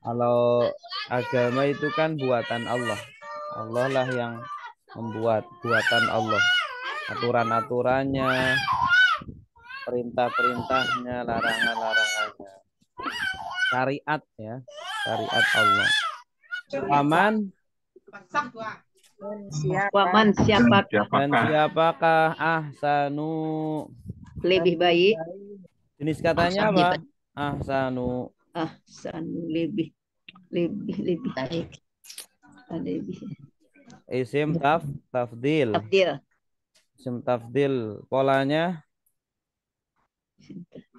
kalau agama itu kan buatan Allah. Allah lah yang membuat buatan Allah. Aturan-aturannya, perintah-perintahnya, larangan-larangannya. Syariat ya, syariat Allah. Waman siapakah dan siapakah ahsanu lebih baik jenis katanya apa? Ahsanu lebih baik lebih isim tafdil. Isim tafdil polanya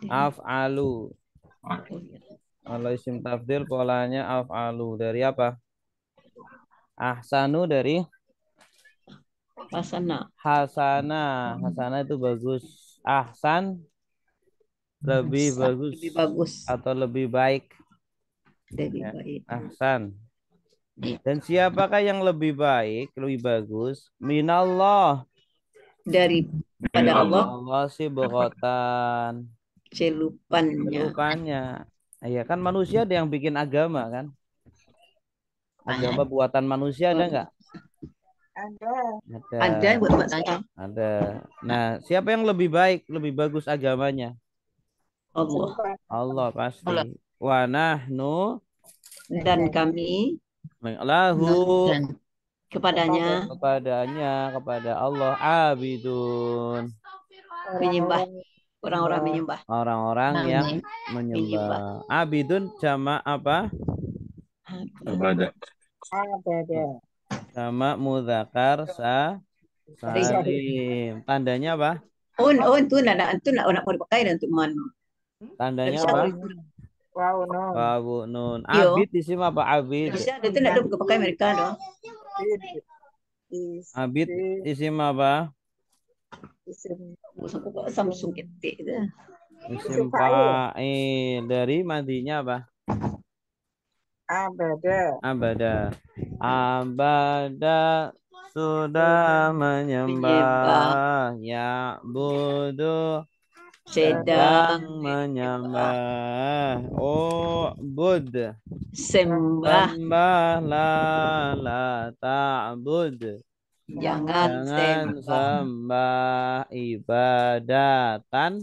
af'alu. Kalau isim tafdil polanya af'alu dari apa? Ahsanu dari hasana. Hasana itu bagus. Ahsan lebih bagus atau lebih baik. Lebih baik. Ahsan. Dan siapakah yang lebih baik, lebih bagus? Minallah. Daripada Allah. Allah sibghatan. Celupannya. Ya kan manusia ada yang bikin agama kan? Agama buatan manusia ada nggak? Ada buat tanya. Ada. Nah, siapa yang lebih baik, lebih bagus agamanya? Allah pasti. Wa nahnu dan kami lahu kepada Allah abidun. Menyembah. Orang-orang yang menyembah. Abidun jamak apa? Jamak mudzakkar salim. Tandanya apa? Itu nak pakai untuk mana? Tandanya apa? Wawu nun. Abid isim apa abid? Bisa itu nak pakai mereka dong. Abid isim apa? Samsung ketik itu. Isim fa'il. Dari madinya apa? Abada sudah menyembah. Ya budu sedang menyembah. Oh, bud. sembah, Sembahlah, ta'bud. jangan Jangan sembah, sembah ibadatan.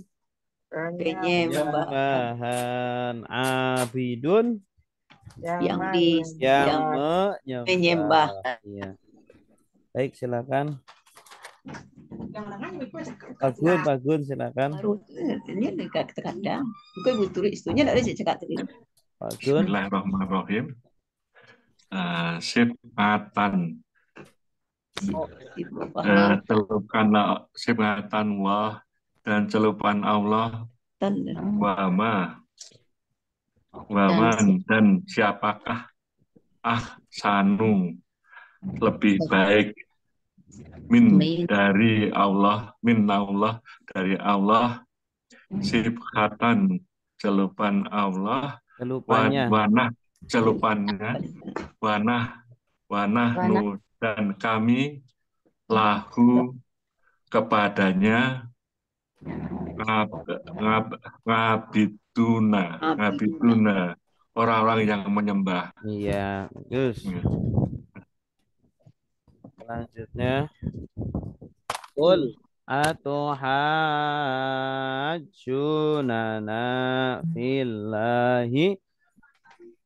penyembah Penyembahan abidun yang yang menyembah. menyembah. Iya. Baik, silakan. Pak Gun, silakan. Baru ini kadang-kadang. Bukan ibu turi istunya tidak ada cakap tadi. Pak Gun. Bismillahirrahmanirrahim. Sifatan. Celupkanlah sifatan Allah dan celupan Allah. Wama. Waman dan siapakah ahsanu lebih baik min dari Allah, min Allah dari Allah, sifatan celupan Allah, Celupannya. wanah celupannya, wanah nu dan kami lahu kepadanya ngabiduna orang-orang yang menyembah. Iya, bagus. Selanjutnya, qul atuhajjunana fillahi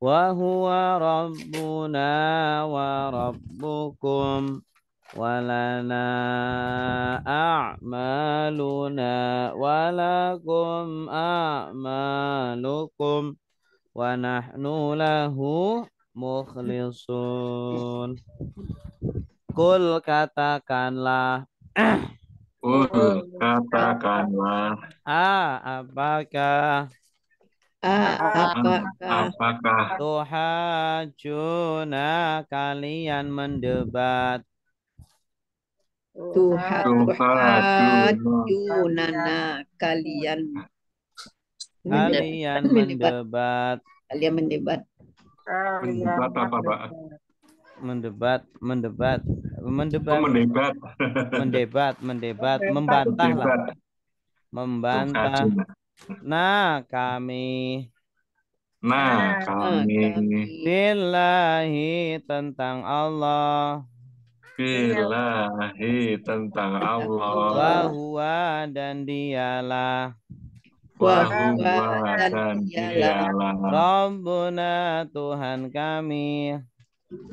wa huwa rabbuna wa rabbukum walana a'maluna walakum a'malukum wa nahnu lahu mukhlisun. Kul katakanlah. Kul katakanlah. Apakah tuhajuna kalian mendebat? Tuhajunana kalian mendebat. Mendebat apa, Pak? Mendebat. Membantah lah. Membantah. Nah, kami billahi tentang Allah. Billahi tentang Allah. Wahuwa dan dialah. Rabbuna Tuhan kami.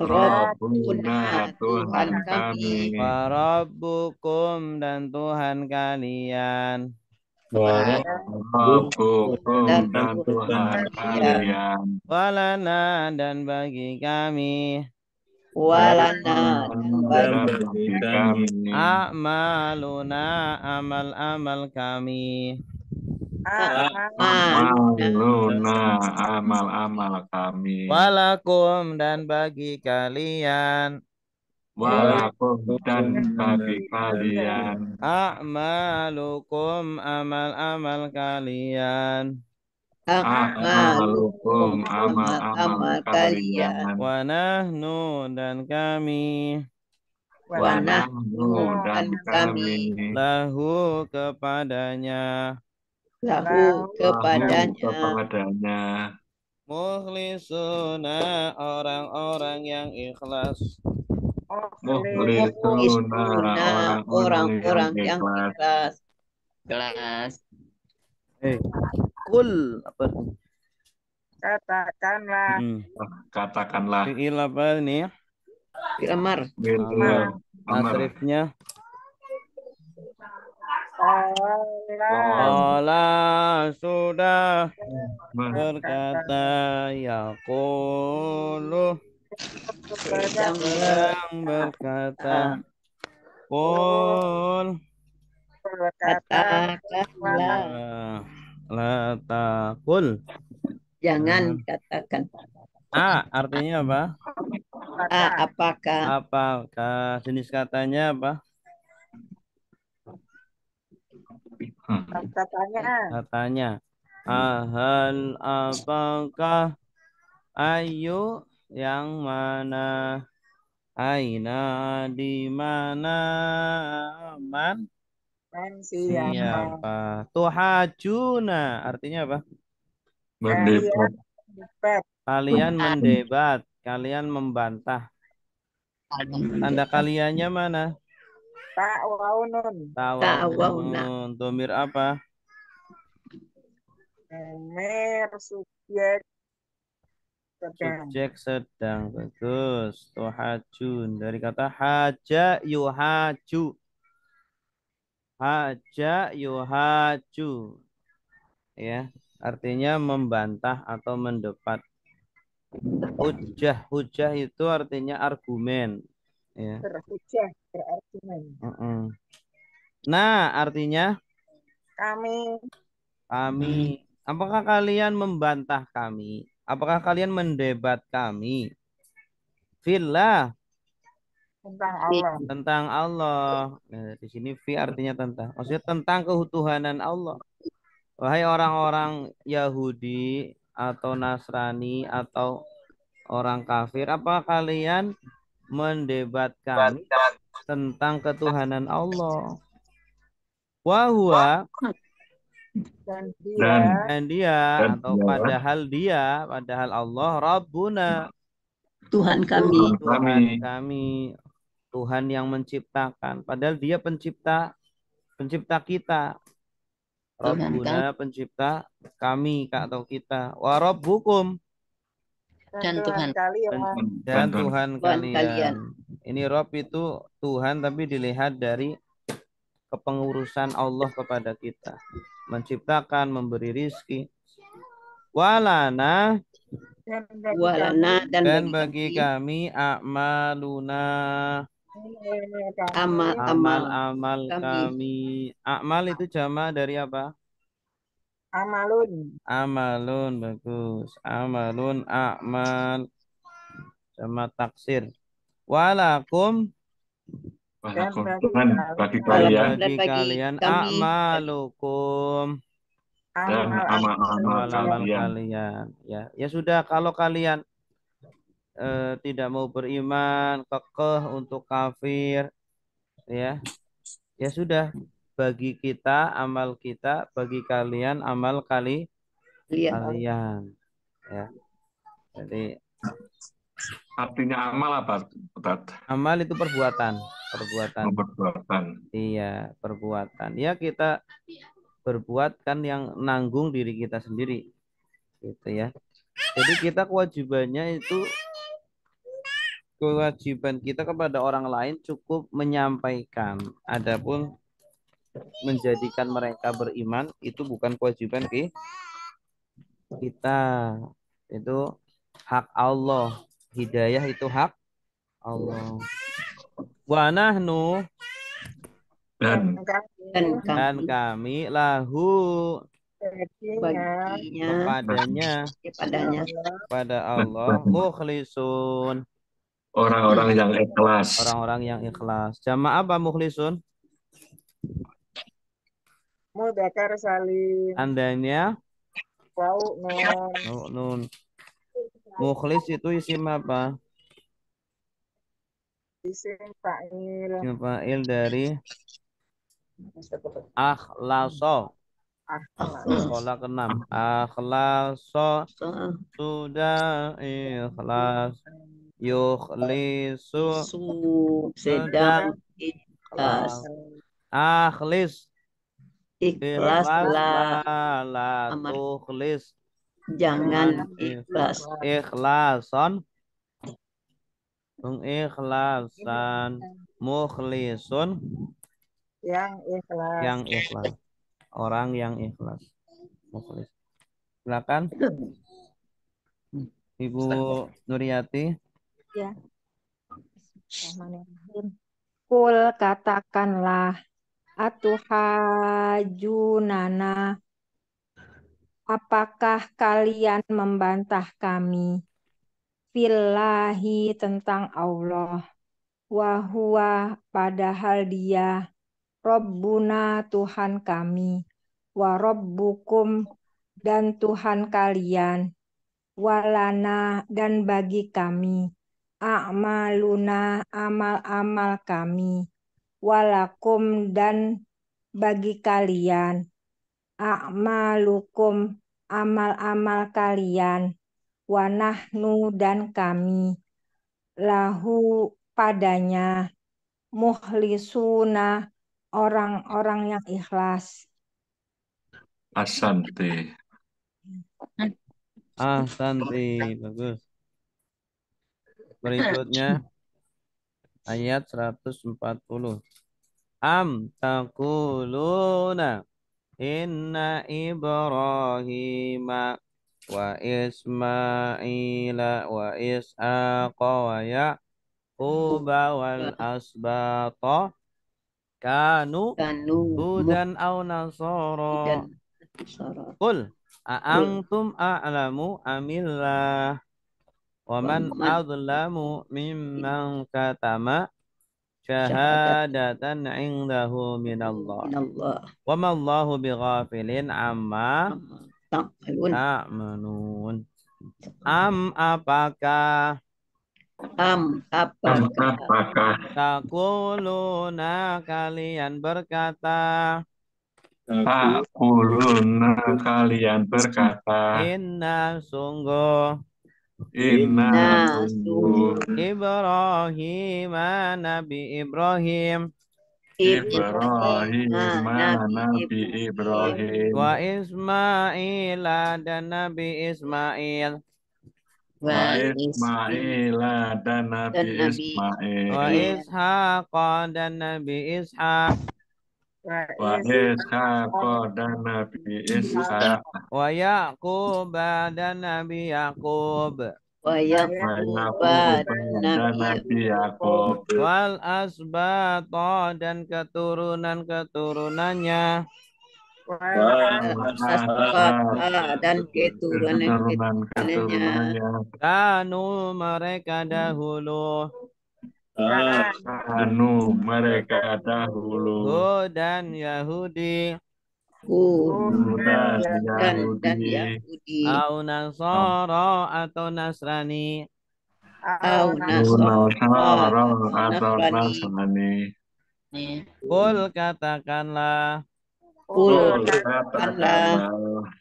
Rabbuna Tuhan kami. Wa rabbukum dan Tuhan kalian. Rabbukum dan Tuhan kalian. Walana dan bagi kami. Walana dan bagi kami. A'maluna amal-amal kami. Amaluna amal-amal kami. Walakum dan bagi kalian. Walakum dan bagi kalian. A'malukum amal-amal kalian. A'malukum amal-amal kalian. Wa nahnu dan kami. Wa nahnu dan kami. Lahu kepadanya. Mukhlisuna orang-orang yang ikhlas. Mukhlisuna orang-orang yang ikhlas. Kul apa? Katakanlah. Fi'il apa ini? Fi'il amar. Tasrifnya. Allah sudah berkata yaqulu sedang berkata qul katakanlah la taqul jangan katakan. Artinya apa? Apakah jenis katanya apa? Katanya ahal apakah ayu yang mana aina di mana man siapa? siapa? Tuhajuna artinya apa? Mendebat. Kalian debat. Kalian mendebat, kalian membantah. Tanda kaliannya mana? Tak waunun. Ta'awuna. Domir apa? Mer subjek sedang. Subjek sedang. Bagus. Tuhajun. Dari kata haja yuhaju. Haja yuhaju. Ya. Artinya membantah atau mendebat. Hujah. Hujah itu artinya argumen. Ya. Berhujah, berargumen. Nah, artinya Kami kami. Apakah kalian membantah kami? Apakah kalian mendebat kami? Fillah tentang Allah. tentang Allah. Nah, di sini fi artinya tentang. Maksudnya tentang ketuhanan Allah. Wahai orang-orang Yahudi atau Nasrani atau orang kafir, apa kalian mendebat kami tentang ketuhanan Allah? Wahwa Dan Dan dan dia dan atau padahal Allah Rabbuna Tuhan kami. Tuhan kami, Tuhan yang menciptakan. Padahal dia pencipta kita. Tuhan Rabbuna pencipta kami atau kita. Wa rabbukum Dan Tuhan kalian. dan Tuhan kalian. kalian. Ini Rabb itu Tuhan tapi dilihat dari kepengurusan Allah kepada kita. Menciptakan, memberi rizki. Walana Walana dan bagi kami a'maluna amal-amal kami. Amal itu jama dari apa? Amalun. Amalun, bagus. Amalun, amal. Sama taksir. Walakum dan bagi dan kalian bagi kalian a'malukum dan amal-amal amal kalian. kalian. Ya sudah, kalau kalian tidak mau beriman, kekeh untuk kafir, ya sudah, bagi kita amal kita, bagi kalian amal kalian, ya. Jadi Artinya amal apa, Ustaz? amal itu perbuatan. Perbuatan. Iya, perbuatan. Ya kita berbuat kan yang nanggung diri kita sendiri, gitu ya. Jadi kita kewajiban kita kepada orang lain cukup menyampaikan. Adapun menjadikan mereka beriman itu bukan kewajiban kita. Itu hak Allah. Hidayah itu hak Allah. Wa nahnu Dan kami lahu baginya kepada Allah mukhlisun orang-orang yang ikhlas. Orang-orang yang ikhlas. Jamaah apa mukhlisun? Mudzakkar salim. Andanya Wau nun. Mukhlis itu isim apa? Isim fa'il. Isim fa'il dari akhlaso. Sekolah ke-6. Akhlaso sudah ikhlas. Yukhlisu sedang ikhlas. Akhlis Ikhlaslah. la tukhlis. Jangan ikhlas. Ikhlason pengikhlasan. Mukhlisun yang ikhlas. Orang yang ikhlas. Mukhlis. Silakan Ibu Nuryati. Ya. Kul katakanlah atuhajunana, apakah kalian membantah kami fillahi tentang Allah, wahwa padahal dia Rabbuna Tuhan kami, wa rabbukum dan Tuhan kalian, walana dan bagi kami, a'maluna amal-amal kami, walakum dan bagi kalian, a'malukum, amal-amal kalian, wa nahnu dan kami, lahu padanya, muhlisuna, orang-orang yang ikhlas. Asante. Santi, bagus. Berikutnya ayat 140. Am taquluna inna Ibrahima wa Ismaila wa Ishaqa wa Yaquba wal asbata kanu hudan aw nasara. Qul a'antum a'lamu amillah wa man adlamu mimman katama syahadatan indahu minallah wa ma Allahu bighafilin amma ta'malun. Apakah Apakah taquluna kalian berkata kalian berkata inna sungguh inna sungguh Ibrahim Nabi Ibrahim Ibrahim Nabi Ibrahim wa Ismail dan Nabi Ismail wa Ismail dan Nabi Ismail wa Ishaq dan Nabi Ishaq wa Ishaq dan Nabi Ishaq wa Yaqub dan Nabi Yaqub wa Yakub dan Nabi Yakub wal asbata dan keturunan-keturunannya dan keturunannya kanu mereka dahulu mereka dahulu Hudan Yahudi dan dan Yahudi au Nasara atau Nasrani Nasara atau Nasrani. Qul katakanlah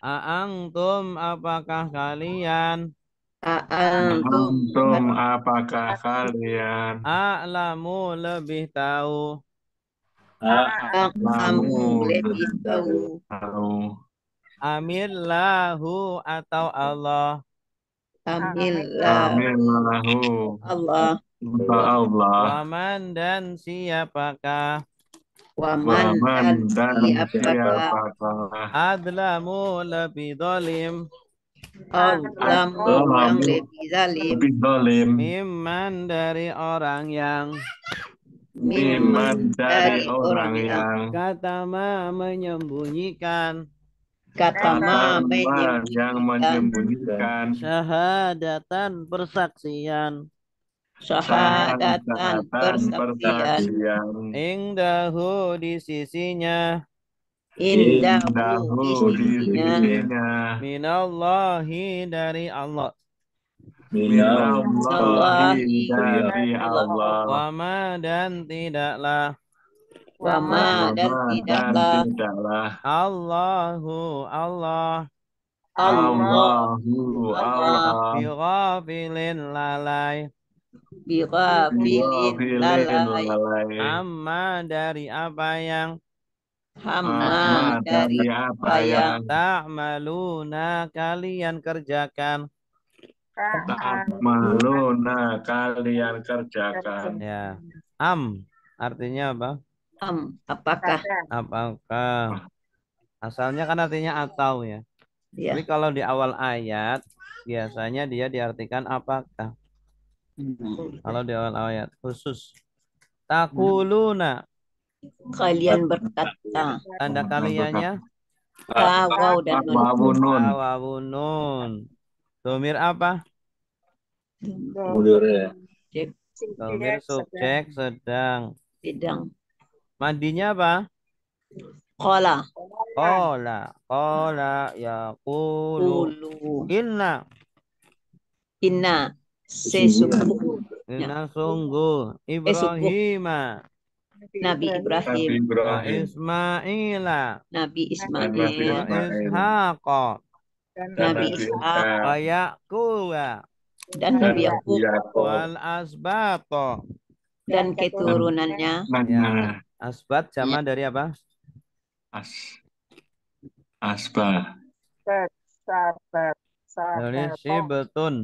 A'antum apakah kalian Antum apakah kalian a'lamu lebih tahu kamu lebih tahu amillahu atau Allah Amillahu Allah waman dan siapakah waman dan siapakah adlamu lebih dolim Azlamu yang lebih zalim mimman dari orang yang dari orang yang katama menyembunyikan yang menyembunyikan syahadatan persaksian syahadatan persaksian indahu di sisinya indahu di sisinya minallahi dari Allah minallahi dari Allah wama dan tidaklah Allahu Allah bighafilin lalai amma dari apa yang ta'maluna kalian kerjakan ya. Artinya apa? Apakah asalnya kan artinya atau ya. Tapi kalau di awal ayat biasanya dia diartikan apakah. Kalau di awal ayat khusus taquluna kalian berkata tanda kaliannya wawunun domir apa? Domir subjek sedang mandinya apa? Qala yaqulu inna sesungguh sungguh Ibrahima Nabi Nabi Ibrahim, wa Ibrahim, Ismaila Nabi dan Nabi wa Ismail, Ismail, Ishaqa dan dan Nabi Nabi Ishak, wa Ishak, Yaquba dan dan Nabi Nabi Yakub, Yakub. wal asbato. dan keturunannya keturunannya. Ya, Nah, asbat Ya, sama dari apa? as, asbah, sahabat Dari sahabat Sibetun.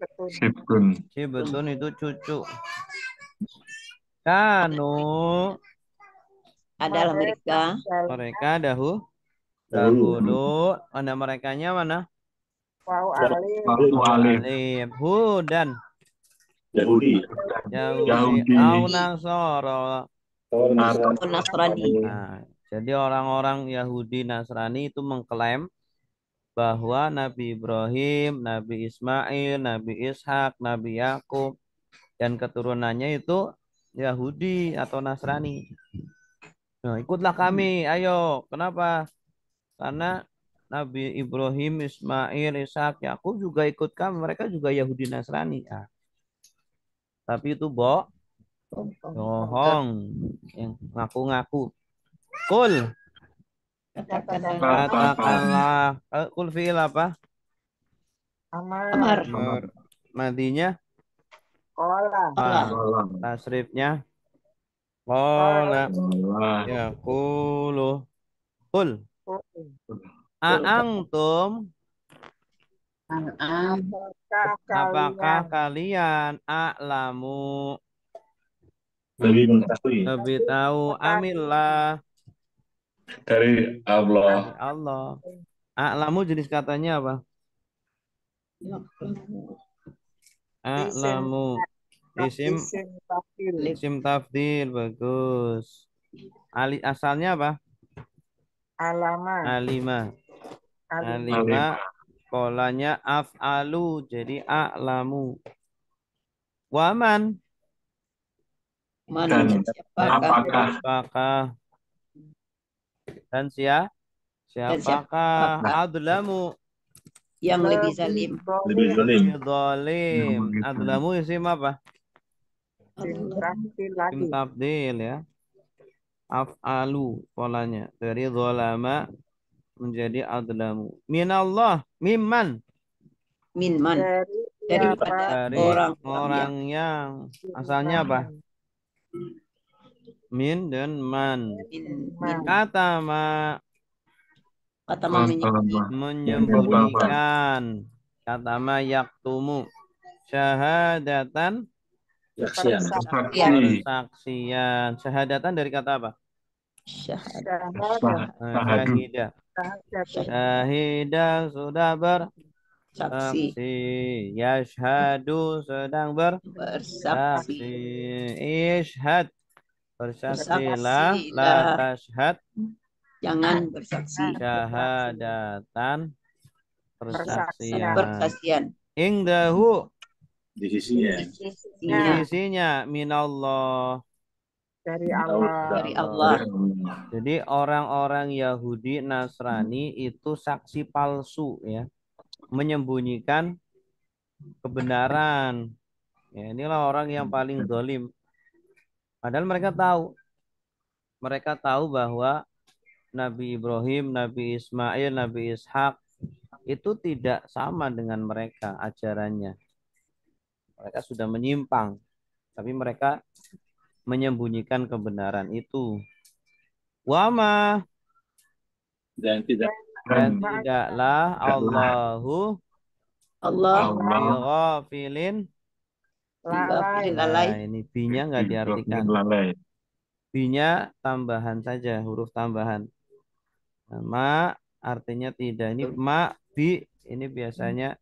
betul. sibun, Sibetun itu cucu. Kanu adalah mereka mereka dahulu mana merekanya mana? Wow, alif Wawu alif, Alif Hudan Yahudi. Yahudi Yahudi, au Nasara. atau atau Nasrani. Nah, jadi orang-orang Yahudi Nasrani itu mengklaim bahwa Nabi Ibrahim, Nabi Ismail, Nabi Ishak, Nabi Yakub dan keturunannya itu Yahudi atau Nasrani. Nah, ikutlah kami, ayo. Kenapa? Karena Nabi Ibrahim, Ismail, Ishak, Yakub juga ikut kami. Mereka juga Yahudi Nasrani. Ah, tapi itu bohong. Yang ngaku-ngaku. Kul, Katakanlah katakan katakanlah. Kul fi'il apa? amar Amar, Madinya, kola Allah, tasrifnya. kola Qala yaqulu. Kul, a'antum, apakah apakah kalian a'lamu Lebih mengetahui. lebih tahu amillah dari dari Allah, Allah. A'lamu jenis katanya apa? A'lamu. Isim tafsir isim tafdil, bagus. Asalnya apa? alama Alima. alim Alima polanya af'alu jadi a'lamu. Waman mana dan dan siapakah apakah apakah dan dan siapakah siapakah adlamu yang lebih zalim. Lebih zalim. zalim. Adlamu isim apa? tafsir Isim lagi tafdil ya. Af'alu polanya dari zalama menjadi adlamu. Minallah, mimman Minman, dari daripada dari orang-orang orang yang asalnya apa? Min dan man. min Kata ma kata menyembunyi, menyembunyikan. Kata ma yaktumu syahadatan Saksian. saksi, persaksian. Syahadatan dari kata apa? syahadat, sahadu, Syahidah. Syahidah sudah saksi, bersaksi. Yashhadu sedang bersaksi. bersaksi, Ishhad bersaksilah. La bersaksilah, tashhad jangan bersaksi, syahadatan persaksian. persaksian, Indahu Di sisinya. di iya, sisinya minallah. dari Allah dari Allah. Jadi orang-orang Yahudi Nasrani itu saksi palsu ya, menyembunyikan kebenaran. Ya, inilah orang yang paling zalim. Padahal mereka tahu bahwa Nabi Ibrahim, Nabi Ismail, Nabi Ishak itu tidak sama dengan mereka ajarannya. Mereka sudah menyimpang, tapi mereka menyembunyikan kebenaran itu. Wama Dan tidak dan tidaklah Allahu Allah Allah bighafilin. lalai lalai, Nah, ini bi-nya nggak diartikan. lalai, Bi-nya tambahan saja, huruf tambahan. Nah, ma artinya tidak. Ini ma, bi, ini biasanya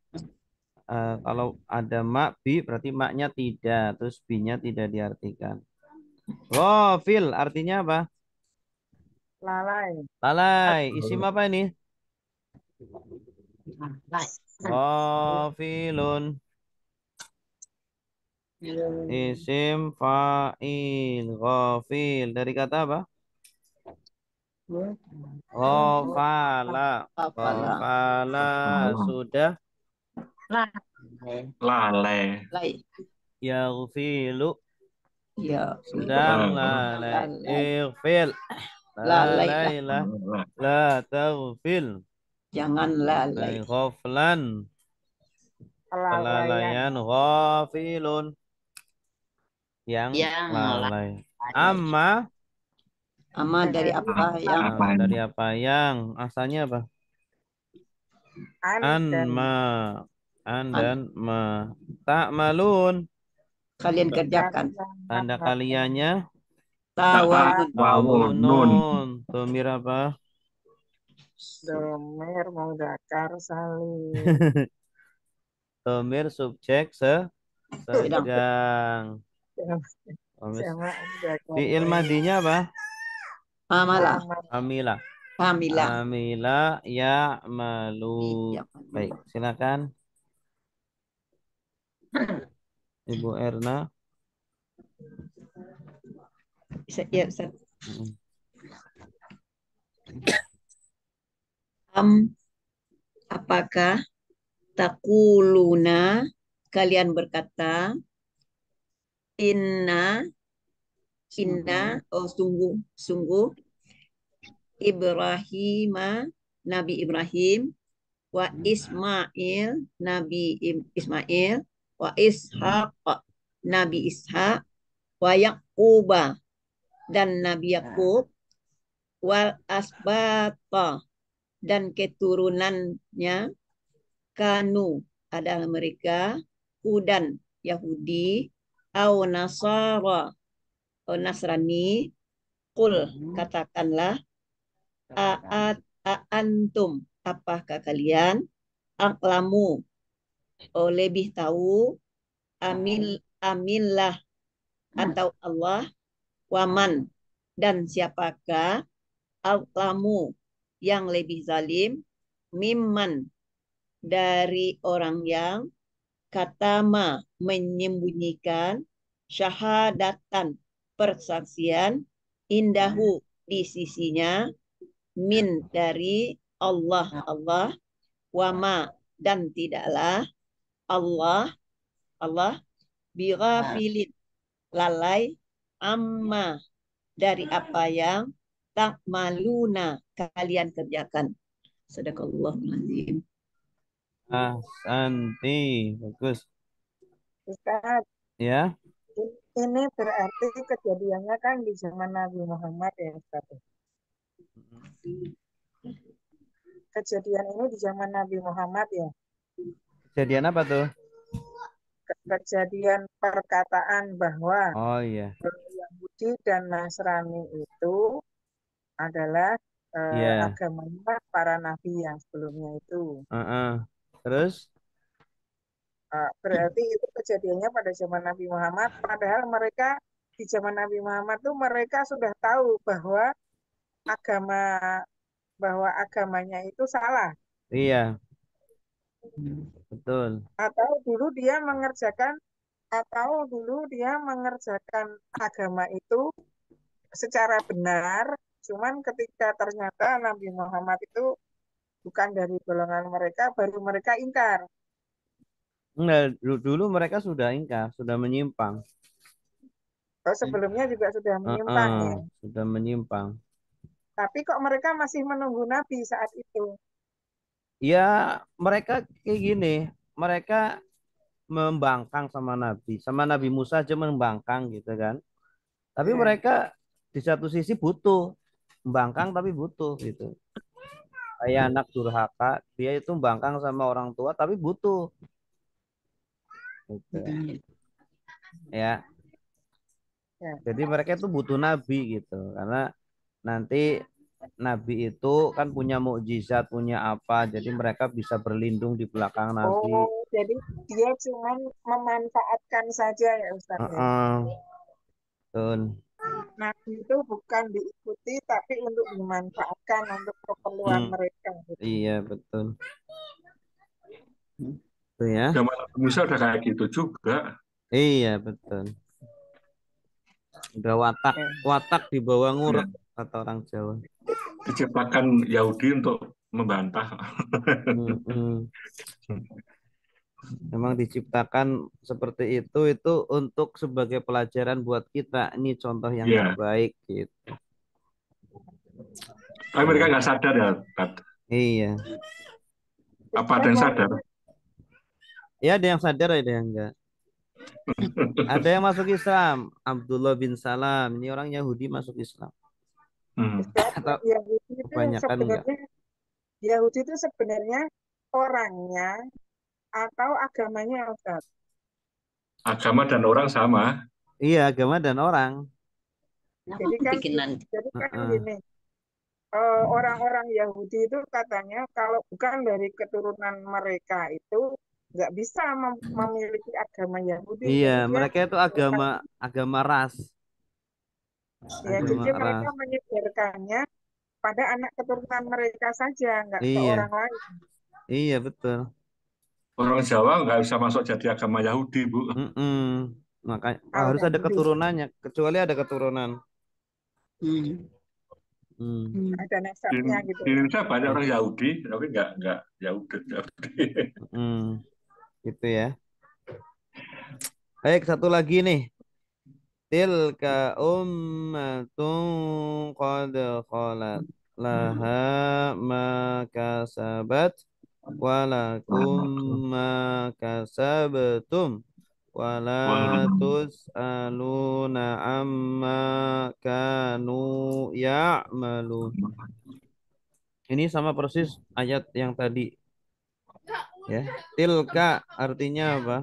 kalau ada ma, bi berarti maknya tidak. Terus bi-nya tidak diartikan. Ghafil artinya apa? lalai Lalai. Isim apa ini? Ghafilun. Isim fa'il. Ghafil. Dari kata apa? Ghafala. kafala, Ghafala. Sudah. lalai, lalai, Yaghfilu. Ya, Sedang Nah, lalai. lalai. Ighfil. Lalai lah. Lalailah. La taghfil. Jangan lalai. Ghaflan. Kelalaian. Kelalaian. Ghafilun. Yang Yang lalai. lalai. Amma. Ama dari Dari apa yang apa ini? Dari apa yang. Asalnya apa? an dan Anma. An an- dan ma. Ta'malun. kalian kerjakan. Tanda kaliannya. Tawawun. Wawunun. Domir apa? domir mudzakkar salim. Domir subjek Sedang. sedang. Domir. Sama mudzakkar. Fi'il madinya apa? Amalah. Amila. Hamilah. Amila ya malu. Ya. Baik, silakan Ibu Erna. Ya, Ustaz. Mm. Apakah takuluna kalian berkata inna sungguh Ibrahim Nabi Ibrahim wa Ismail Nabi Ismail wa Ishaq Nabi Ishaq wa Yaquba dan Nabi Yakub wal asbata dan keturunannya kanu adalah mereka Hudan Yahudi au Nasara au Nasrani kul katakanlah antum apakah kalian aklamu lebih tahu aminlah atau Allah waman dan siapakah aklamu yang lebih zalim mimman dari orang yang katama menyembunyikan syahadatan persaksian indahu di sisinya min dari Allah wama dan tidaklah Allah bighafilin lalai amma dari apa yang tak maluna kalian kerjakan. Sadaqallahul azim. Ahsanti. Bagus. Ustaz, Ya. ini berarti kejadiannya kan di zaman Nabi Muhammad ya Ustaz. Kejadian ini di zaman Nabi Muhammad ya. Kejadian apa tuh? Kejadian perkataan bahwa Oh iya. Yahudi dan Nasrani itu adalah Iya. agamanya para nabi yang sebelumnya itu. Terus? Berarti itu kejadiannya pada zaman Nabi Muhammad, padahal mereka di zaman Nabi Muhammad tuh mereka sudah tahu bahwa agamanya itu salah. Iya. Betul. Atau dulu dia mengerjakan agama itu secara benar, cuman ketika ternyata Nabi Muhammad itu bukan dari golongan mereka, baru mereka ingkar. Enggak, dulu mereka sudah ingkar, sudah menyimpang. Sebelumnya juga sudah menyimpang ya. Sudah menyimpang. Tapi kok mereka masih menunggu Nabi saat itu? Ya, mereka kayak gini. Mereka membangkang sama Nabi Musa aja membangkang gitu kan. Tapi mereka di satu sisi butuh membangkang tapi butuh gitu. Kayak anak durhaka, dia itu membangkang sama orang tua tapi butuh. Gitu. Ya. Jadi mereka itu butuh Nabi gitu. Karena nanti Nabi itu kan punya mukjizat, punya apa, jadi mereka bisa berlindung di belakang Nabi. Oh, jadi dia cuma memanfaatkan saja ya Ustaz ya? Betul. Nabi itu bukan diikuti, tapi untuk dimanfaatkan untuk keperluan mereka. Gitu. Iya, betul. Itu ya. Zaman Nabi Musa udah kayak gitu juga. Iya, betul. Udah watak di bawah ngurek, kata orang Jawa. Diciptakan Yahudi untuk membantah. Memang diciptakan seperti itu untuk sebagai pelajaran buat kita. Ini contoh yang Iya. terbaik gitu. Tapi mereka nggak sadar ya, Tat. Iya. Apa ada yang sadar? Ya ada yang sadar, ada yang enggak. Ada yang masuk Islam. Abdullah bin Salam. Ini orang Yahudi masuk Islam. Atau Yahudi itu kebanyakan enggak? sebenarnya Yahudi itu sebenarnya orangnya atau agamanya, Ustaz? Agama dan orang sama. Iya, agama dan orang. Jadi kan gini, orang-orang Yahudi itu katanya kalau bukan dari keturunan mereka itu nggak bisa memiliki agama Yahudi. Iya, Jadi mereka itu agama ras. Ya, Agama jadi mereka ras. menyebarkannya pada anak keturunan mereka saja, nggak ke Iya, orang lain. iya betul. Orang Jawa nggak bisa masuk jadi agama Yahudi, Bu. Makanya Oh, harus ada Yahudi. keturunannya, kecuali ada keturunan. Ada Di, nasabnya gitu. di Indonesia banyak orang Yahudi, tapi nggak Yahudi. Gitu ya. Baik, satu lagi nih. Tilka ummatun qad khalat laha ma kasabat walakum ma kasabtum wala tus'aluna amma kanu ya'malun. Ini sama persis ayat yang tadi ya. Tilka artinya apa?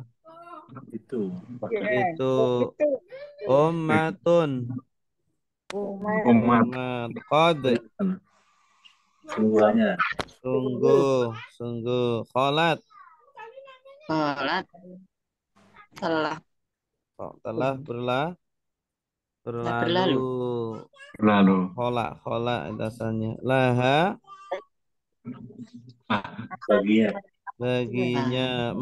Itu. Itu ummatun. Umat. Qad. Sungguhannya. Sungguh. Kholat. Telah berlalu. Khola dasarnya. Laha. Baginya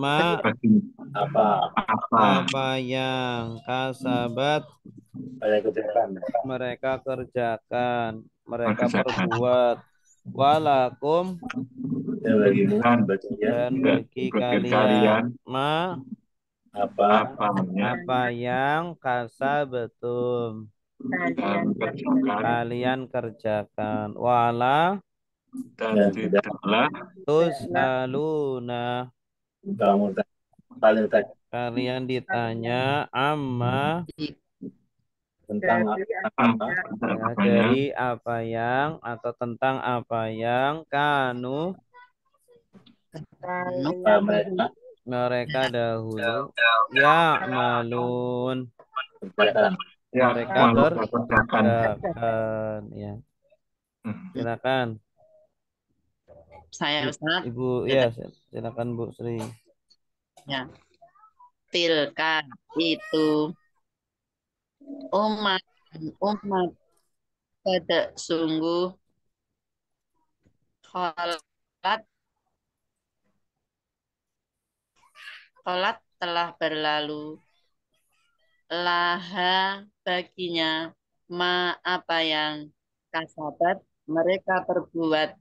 apa yang kasabat mereka kerjakan, mereka perbuat, walakum dan bagi kalian apa yang kasabatum kalian kerjakan, wala dan tidaklah tus'aluna kalian ditanya amma tentang dari apa yang atau tentang apa yang kanu mereka dahulu ya malun mereka kerjakan ya. Silakan. Saya Ustaz. Ibu ya, silakan Bu Sri. Ya. Tilka itu umat pada sungguh kholat telah berlalu laha baginya apa yang kasabat mereka perbuat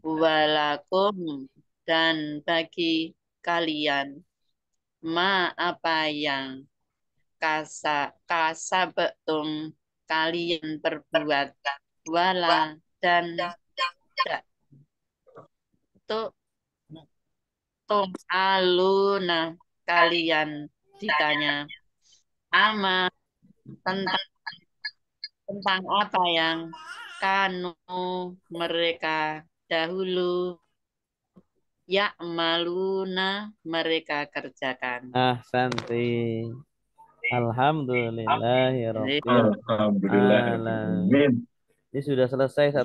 walakum dan bagi kalian apa yang kasabatum kalian perbuat wala dan aluna kalian ditanya ama tentang apa yang kanu mereka dahulu maluna mereka kerjakan. Santi. Alhamdulillahirabbil alamin. Ini sudah selesai